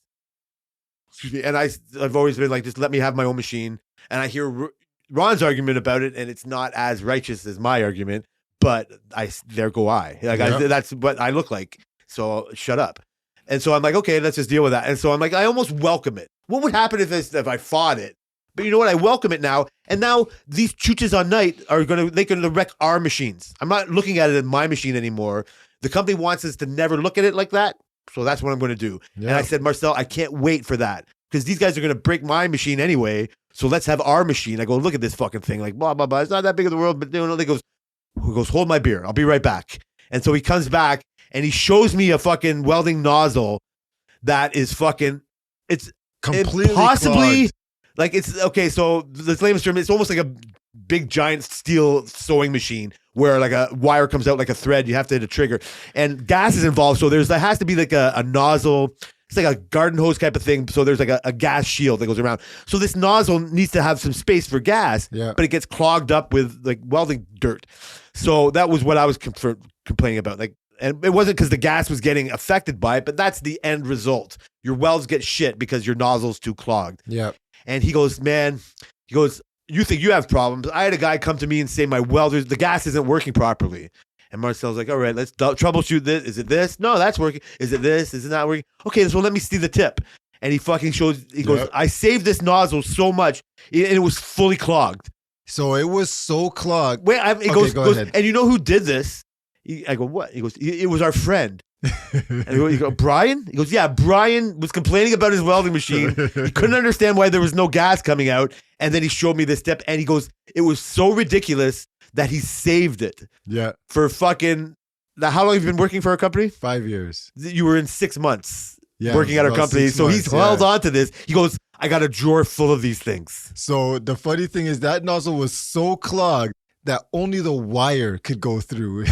Excuse me. And I've always been like, just let me have my own machine. And I hear Ron's argument about it, and it's not as righteous as my argument, but there go I. Like Yeah. that's what I look like. So shut up. And so I'm like, okay, let's just deal with that. And so I'm like, I almost welcome it. What would happen if I fought it? But you know what? I welcome it now. And now these chooches on night are going to wreck our machines. I'm not looking at it as my machine anymore. The company wants us to never look at it like that. So that's what I'm going to do. Yeah. And I said, Marcel, I can't wait for that because these guys are going to break my machine anyway. So let's have our machine. I go, look at this fucking thing. Like, blah, blah, blah. It's not that big of the world. But he goes, hold my beer. I'll be right back. And so he comes back and he shows me a fucking welding nozzle that is fucking, it's Completely possibly clogged. like it's okay. So the lamest term, it's almost like a big giant steel sewing machine where like a wire comes out like a thread. You have to hit a trigger and gas is involved. So there has to be like a nozzle. It's like a garden hose type of thing. So there's like a gas shield that goes around. So this nozzle needs to have some space for gas, Yeah. but it gets clogged up with like welding dirt. So that was what I was complaining about. Like, and it wasn't because the gas was getting affected by it, but that's the end result. Your welds get shit because your nozzle's too clogged. Yeah. And he goes, man, you think you have problems. I had a guy come to me and say, my welders, the gas isn't working properly. And Marcel's like, all right, let's troubleshoot this. Is it this? No, that's working. Is it this? Is it not working? Okay, so let me see the tip. And he fucking goes, Yep. I saved this nozzle so much, and it was fully clogged. So it was so clogged. Wait, Okay, go ahead. and you know who did this? I go, what? He goes, it was our friend. And you go, Brian? He goes, yeah, Brian was complaining about his welding machine. He couldn't understand why there was no gas coming out. And then he showed me this tip, and he goes, it was so ridiculous that he saved it Yeah. for fucking. Now, how long have you been working for our company? 5 years. You were in 6 months Yeah, working at our about company. 6 So he's months, yeah. held on to this. He goes, I got a drawer full of these things. So the funny thing is that nozzle was so clogged that only the wire could go through.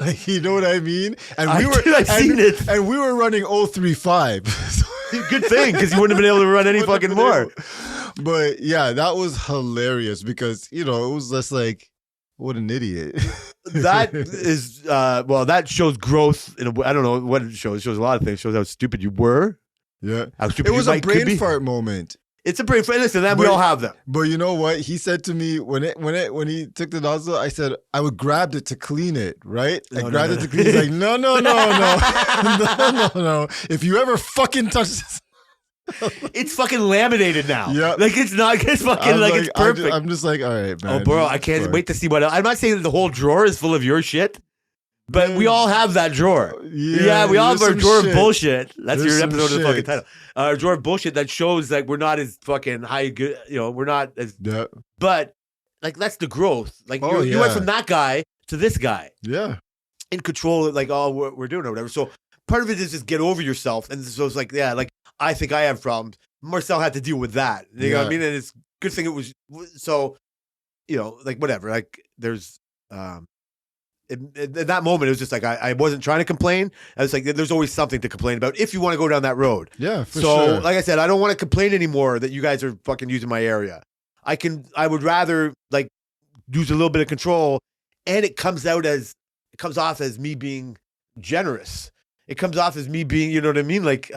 Like, you know what I mean? And I've seen it. And we were running 035. Good thing, because you wouldn't have been able to run any fucking more. But yeah, that was hilarious because, you know, it was just like, what an idiot. That is, that shows growth. I don't know what it shows. It shows a lot of things. It shows how stupid you were. Yeah. How stupid It was you a could brain be. fart moment. It's a pretty. Listen, we all have them. But you know what? He said to me when he took the nozzle, I said I would grab it to clean it, right? I grabbed it to clean it. He's like, no. No. If you ever fucking touch this. It's fucking laminated now. Yeah. Like it's not, it's fucking like it's perfect. I'm just like, all right, man. Oh, bro, I can't wait to see what else. I'm not saying that the whole drawer is full of your shit, but we all have that drawer. Yeah, we all have our drawer of bullshit. That's your episode of the fucking title. Our drawer of bullshit that shows like we're not as fucking high, good, we're not as, but like that's the growth. Like you went from that guy to this guy. Yeah. In control of like, we're doing or whatever. So part of it is just get over yourself. And so it's like, yeah, like, I think I have problems. Marcel had to deal with that. You know what I mean? And it's a good thing it was so, like whatever. Like there's in that moment, it was just like I wasn't trying to complain. I was like, there's always something to complain about if you want to go down that road. Yeah, for so, sure. like I said, I don't want to complain anymore that you guys are fucking using my area. I would rather like use a little bit of control, and it comes off as me being generous. It comes off as me being, you know what I mean? Like, it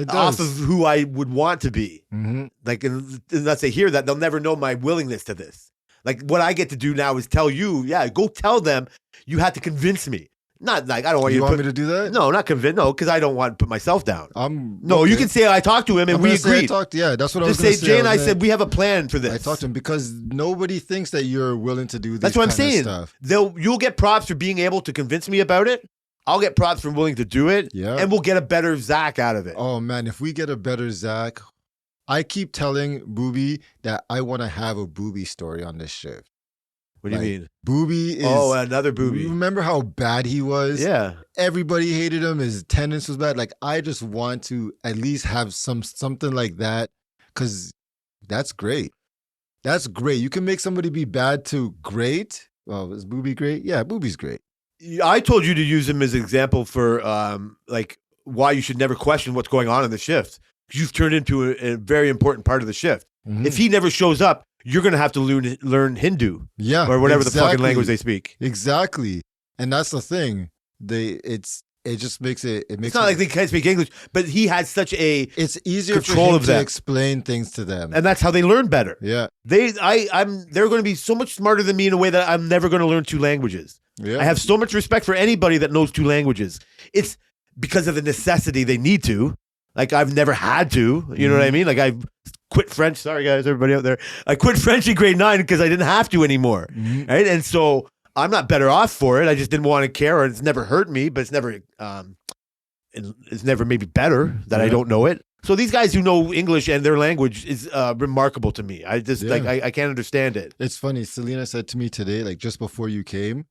off does. of who I would want to be. Mm-hmm. Like, unless they hear that, they'll never know my willingness to this. Like, what I get to do now is tell you, go tell them you had to convince me. Not like, I don't want you want me to do that? No, not convince. No, because I don't want to put myself down. No, you can say I talked to him and we agreed. That's what I was Just going say, to say. Jay and I said, we have a plan for this. I talked to him because nobody thinks that you're willing to do this. That's what I'm saying. Stuff. You'll get props for being able to convince me about it. I'll get props for willing to do it, and we'll get a better Zach out of it. Oh, man, if we get a better Zach, I keep telling Booby that I want to have a Booby story on this shift. What do you mean? Booby is... Oh, another Booby. Remember how bad he was? Yeah. Everybody hated him. His attendance was bad. Like, I just want to at least have something like that because that's great. That's great. You can make somebody be bad to great. Well, is Booby great? Yeah, Booby's great. I told you to use him as an example for like why you should never question what's going on in the shift. You've turned into a very important part of the shift. Mm-hmm. If he never shows up, you're going to have to learn Hindu. Yeah. Or whatever the fucking language they speak. Exactly. And that's the thing. It just makes it. It's not like they can't speak English, but he had such a it's easier control for him of to them. Explain things to them, and that's how they learn better. Yeah, they're going to be so much smarter than me in a way that I'm never going to learn 2 languages. Yeah. I have so much respect for anybody that knows 2 languages. It's because of the necessity they need to. Like I've never had to. You know what I mean? Like I quit French. Sorry guys, everybody out there. I quit French in grade 9 because I didn't have to anymore. Mm-hmm. Right, and so. I'm not better off for it. I just didn't want to care, or it's never hurt me, but it's never maybe better that I don't know it. So these guys who know English and their language is remarkable to me. I just I can't understand it. It's funny. Selena said to me today, like just before you came,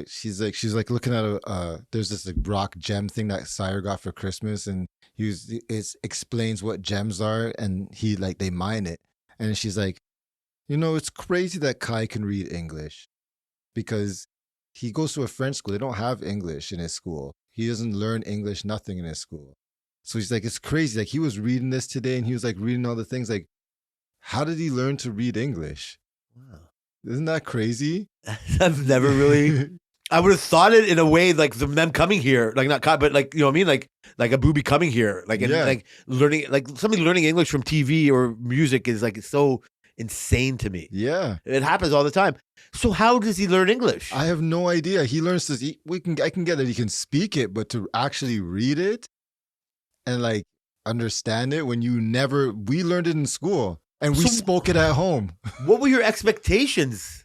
she's like looking at there's this like rock gem thing that Sire got for Christmas, and it explains what gems are, and they mine it, and she's like, it's crazy that Kai can read English. Because he goes to a French school. They don't have English in his school. He doesn't learn English, nothing in his school. So he's like, it's crazy. Like he was reading this today and he was like reading all the things. Like, how did he learn to read English? Wow. Isn't that crazy? I've never really, I would have thought it in a way like them coming here, like not, but like, you know what I mean? Like a Booby coming here, like learning, like somebody learning English from TV or music is like, it's so insane to me. Yeah. It happens all the time. So how does he learn English? I have no idea. He learns to I can get that he can speak it, but to actually read it and like understand it we learned it in school and we spoke it at home. What were your expectations?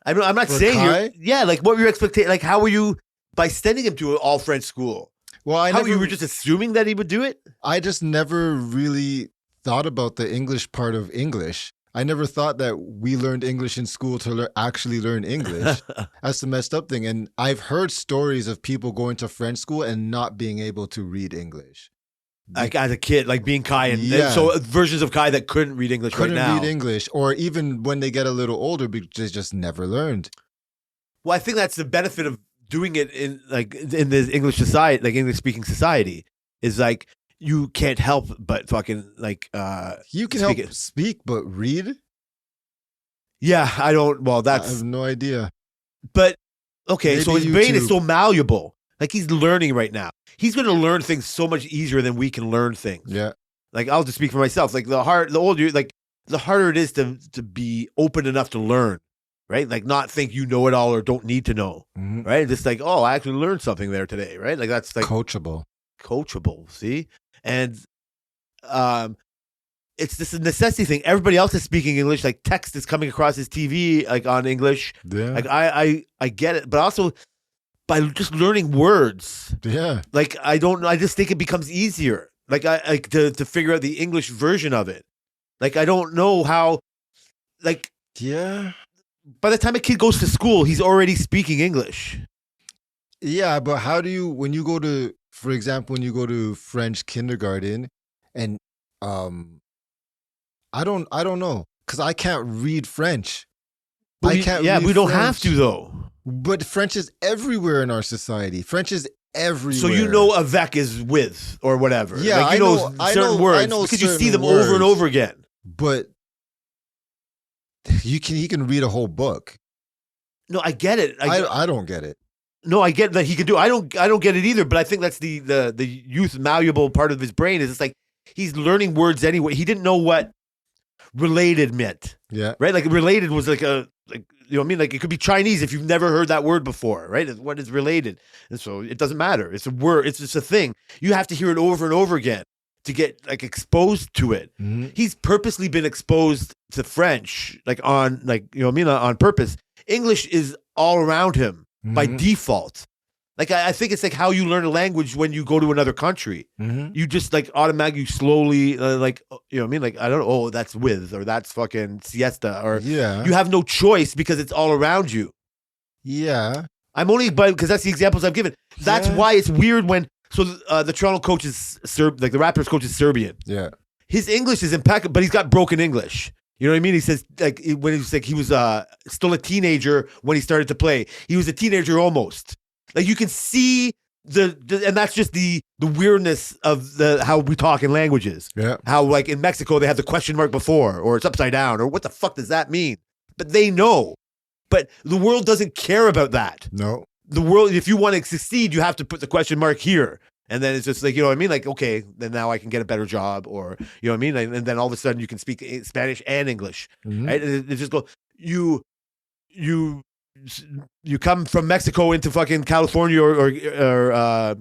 I'm not saying like what were your expectations? Like how were you by sending him to an all French school? Well, you were just assuming that he would do it? I just never really thought about the English part of English. I never thought that we learned English in school to actually learn English. That's the messed up thing. And I've heard stories of people going to French school and not being able to read English. Like as a kid, like being Kai. And so versions of Kai that couldn't read English right now. Couldn't read English. Or even when they get a little older, they just never learned. Well, I think that's the benefit of doing it in the English society, like English speaking society, is like, you can't help but fucking like you can speak but read? Yeah, I don't I have no idea. But okay, maybe so his brain is so malleable. Like he's learning right now. He's gonna learn things so much easier than we can learn things. Yeah. Like I'll just speak for myself. Like the older, like the harder it is to be open enough to learn, right? Like not think you know it all or don't need to know, Mhm. right? Just like, oh, I actually learned something there today, right? Like that's like Coachable. coachable. See, and it's this necessity thing. Everybody else is speaking English. Like text is coming across his TV, like on English. Yeah. Like I get it, but also by just learning words, Yeah. like I don't know. I just think it becomes easier. Like I like to figure out the English version of it. Like I don't know how. Like Yeah. by the time a kid goes to school, he's already speaking English. Yeah, but how do you when you go to, for example, when you go to French kindergarten, and I don't know because I can't read French. But I can't. Yeah, read we don't have French. to though. But French is everywhere in our society. French is everywhere. So you know avec is with or whatever. Yeah, like, you certain words because you see certain them over and words. over again. But he can read a whole book. No, I get it. I don't get it. No, I get that he can do. I don't get it either. But I think that's the youth malleable part of his brain is it's like he's learning words anyway. He didn't know what related meant, Yeah. right? Like related was like a like you know what I mean. Like it could be Chinese if you've never heard that word before, right? What is related, and so it doesn't matter. It's a word. It's just a thing. You have to hear it over and over again to get like exposed to it. Mhm. He's purposely been exposed to French, like on like you know what I mean on purpose. English is all around him by Mhm. default. Like I think it's like how you learn a language when you go to another country. Mhm. You just like automatically slowly like you know what I mean? Like I don't know, oh that's with or that's fucking siesta or Yeah. you have no choice because it's all around you. Yeah. I'm only because that's the examples I've given. That's Yeah. why it's weird when the Toronto coach is like the Raptors coach is Serbian. Yeah. His English is impeccable, but he's got broken English. You know what I mean? He says like when he's like he was still a teenager when he started to play. He was a teenager almost. Like you can see and that's just the weirdness of how we talk in languages. Yeah. How like in Mexico they have the question mark before or it's upside down or what the fuck does that mean? But they know. But the world doesn't care about that. No. The world, if you want to succeed, you have to put the question mark here. And then it's just like, you know what I mean? Like, okay, then now I can get a better job or, you know what I mean? And then all of a sudden you can speak Spanish and English, Mhm. right? And it just go, you come from Mexico into fucking California or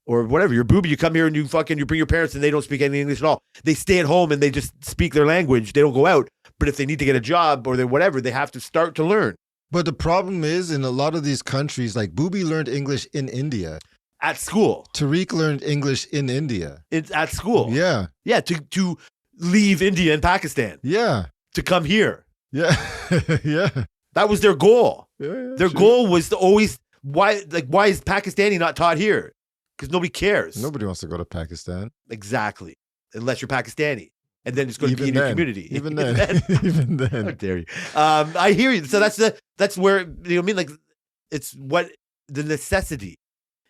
whatever, you're booby, you come here and you bring your parents and they don't speak any English at all. They stay at home and they just speak their language. They don't go out. But if they need to get a job or they whatever, they have to start to learn. But the problem is in a lot of these countries, like Booby learned English in India. At school. Tariq learned English in India. It's at school. Yeah. Yeah, to leave India and Pakistan, Yeah. to come here. Yeah. Yeah. That was their goal. Yeah, Their goal was to always why is Pakistani not taught here? Because nobody cares. Nobody wants to go to Pakistan. Exactly. Unless you're Pakistani. And then it's going to be Even in your then. community. Even then. Even How then. dare you? I hear you. So that's where you know what I mean? Like it's what the necessity.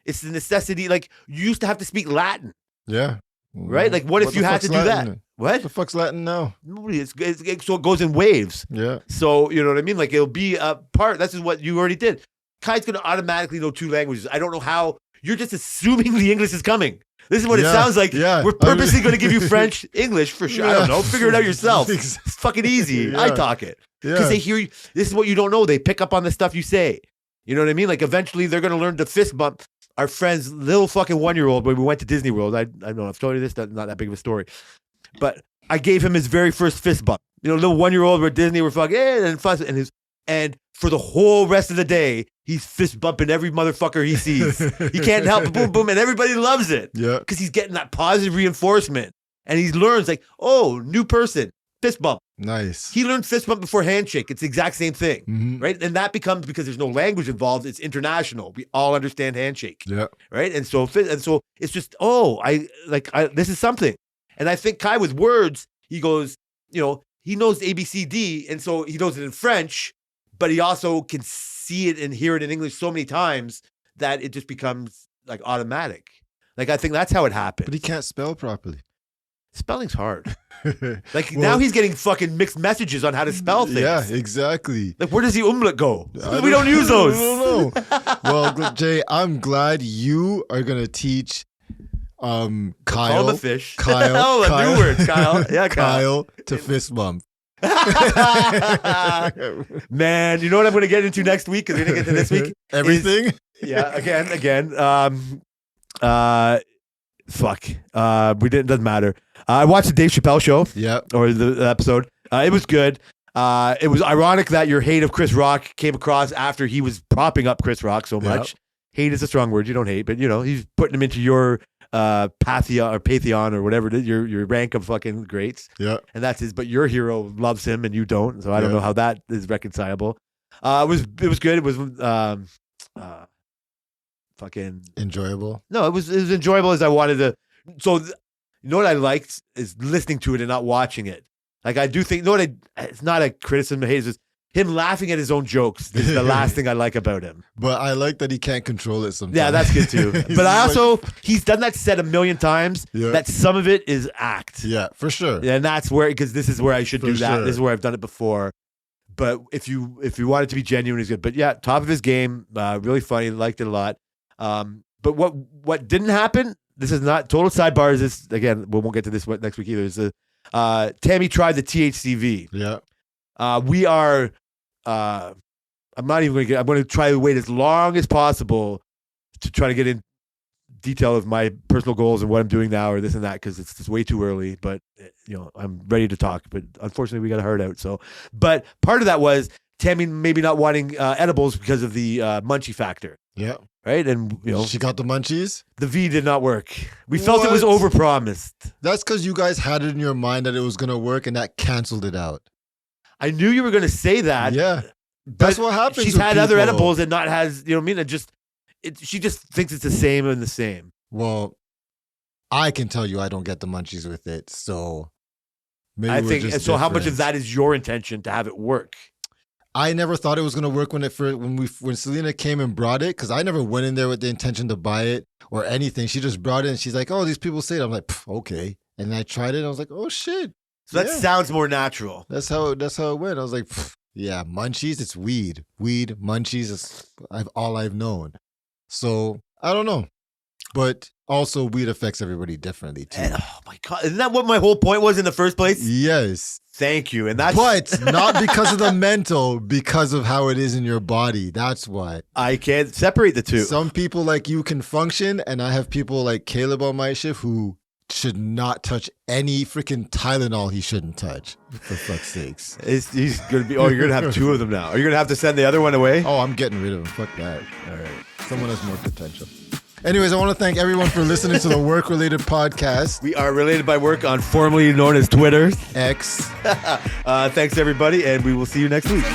It's the necessity. Like you used to have to speak Latin, Yeah. right? Like what if the you had to fuck's do that? Latin? What? What the fuck's Latin now? Nobody. So it goes in waves. Yeah. So you know what I mean? Like it'll be a part. This is what you already did. Kai's gonna automatically know 2 languages. I don't know how. You're just assuming the English is coming. This is what it Yeah, sounds like. yeah. We're purposely going to give you French, English for sure. I don't Yeah. know. Figure it out yourself. Ex- It's fucking easy. I Yeah. talk it Yeah. because they hear you. This is what you don't know. They pick up on the stuff you say. You know what I mean? Like eventually they're going to learn to fist bump. Our friend's little fucking 1-year-old when we went to Disney World. I don't know. I've told you this. That's not that big of a story, but I gave him his very first fist bump. You know, little 1-year-old. We're at Disney. We're fucking and fuss and for the whole rest of the day, he's fist bumping every motherfucker he sees. He can't help it. Boom, boom, and everybody loves it Yeah. because he's getting that positive reinforcement, and he learns like, oh, new person, fist bump. Nice. He learned fist bump before handshake. It's the exact same thing, Mhm. right? And that becomes because there's no language involved. It's international. We all understand handshake, Yeah. right? And so it's just this is something. And I think Kai with words, he goes, you know, he knows ABCD, and so he knows it in French, but he also can see it and hear it in English so many times that it just becomes like automatic. Like I think that's how it happened. But he can't spell properly. Spelling's hard. Like Well- now he's getting fucking mixed messages on how to spell things. Yeah, exactly. Like where does the umlaut go? I We don't use those. I don't know. Well, Jay, I'm glad you are going to teach Call him Kyle. a fish. Kyle. Oh, a Kyle. new word, Kyle. Yeah, Kyle. Kyle to fist bump. Man, you know what I'm going to get into next week? Because we're going to get to this week. Everything. Yeah, again. Fuck. We didn't. Doesn't matter. I watched the Dave Chappelle show. Yeah. Or the episode. It was good. It was ironic that your hate of Chris Rock came across after he was propping up Chris Rock so much. Hate is a strong word. You don't hate, but he's putting him into your pantheon or whatever it is, your rank of fucking greats. Yeah. And that's his. But your hero loves him and you don't. So I don't know how that is reconcilable. It was good. It was fucking enjoyable. No, it was as enjoyable as I wanted to. So you know what I liked is listening to it and not watching it. Like I do think, it's not a criticism of hate. It's just him laughing at his own jokes is the last thing I like about him. But I like that he can't control it sometimes. Yeah, that's good too. But I also, he's done that set a million times. Yeah. That some of it is act. Yeah, for sure. And that's where, because this is where I should do that. Sure. This is where I've done it before. But if you want it to be genuine, he's good. But yeah, top of his game, really funny. Liked it a lot. But what didn't happen? This is not total sidebars. This again, we won't get to this next week either. Is Tammy tried the THCV. Yeah. We are. I'm not even going to get. I'm going to try to wait as long as possible to try to get in detail of my personal goals and what I'm doing now or this and that because it's just way too early. But I'm ready to talk. But unfortunately, we got a hard out. So, but part of that was Tammy maybe not wanting edibles because of the munchie factor. Yeah. Right. And she got the munchies. The V did not work. We felt it was overpromised. That's because you guys had it in your mind that it was going to work and that canceled it out. I knew you were going to say that. Yeah. That's what happens. She's had other edibles and not has, you know what I mean? She just thinks it's the same and the same. Well, I can tell you I don't get the munchies with it. So maybe I we're think just so. How much different. of that is your intention to have it work? I never thought it was gonna work when Selena came and brought it, because I never went in there with the intention to buy it or anything. She just brought it and she's like, "Oh, these people say it." I'm like, "Okay," and I tried it. And I was like, "Oh shit!" So that sounds more natural. That's how it went. I was like, "Yeah, munchies. It's weed. Munchies is all I've known." So I don't know, but also weed affects everybody differently too. And, oh my god, isn't that what my whole point was in the first place? Yes. Thank you. And that's but not because of the mental, because of how it is in your body. That's why. I can't separate the two. Some people like you can function, and I have people like Caleb on my shift who should not touch any freaking Tylenol he shouldn't touch. For fuck's sakes. He's going to be, you're going to have two of them now. Are you going to have to send the other one away? Oh, I'm getting rid of him. Fuck that. All right. Someone has more potential. Anyways, I want to thank everyone for listening to the Work Related Podcast. We are related by work on formerly known as Twitter. X. Thanks, everybody, and we will see you next week.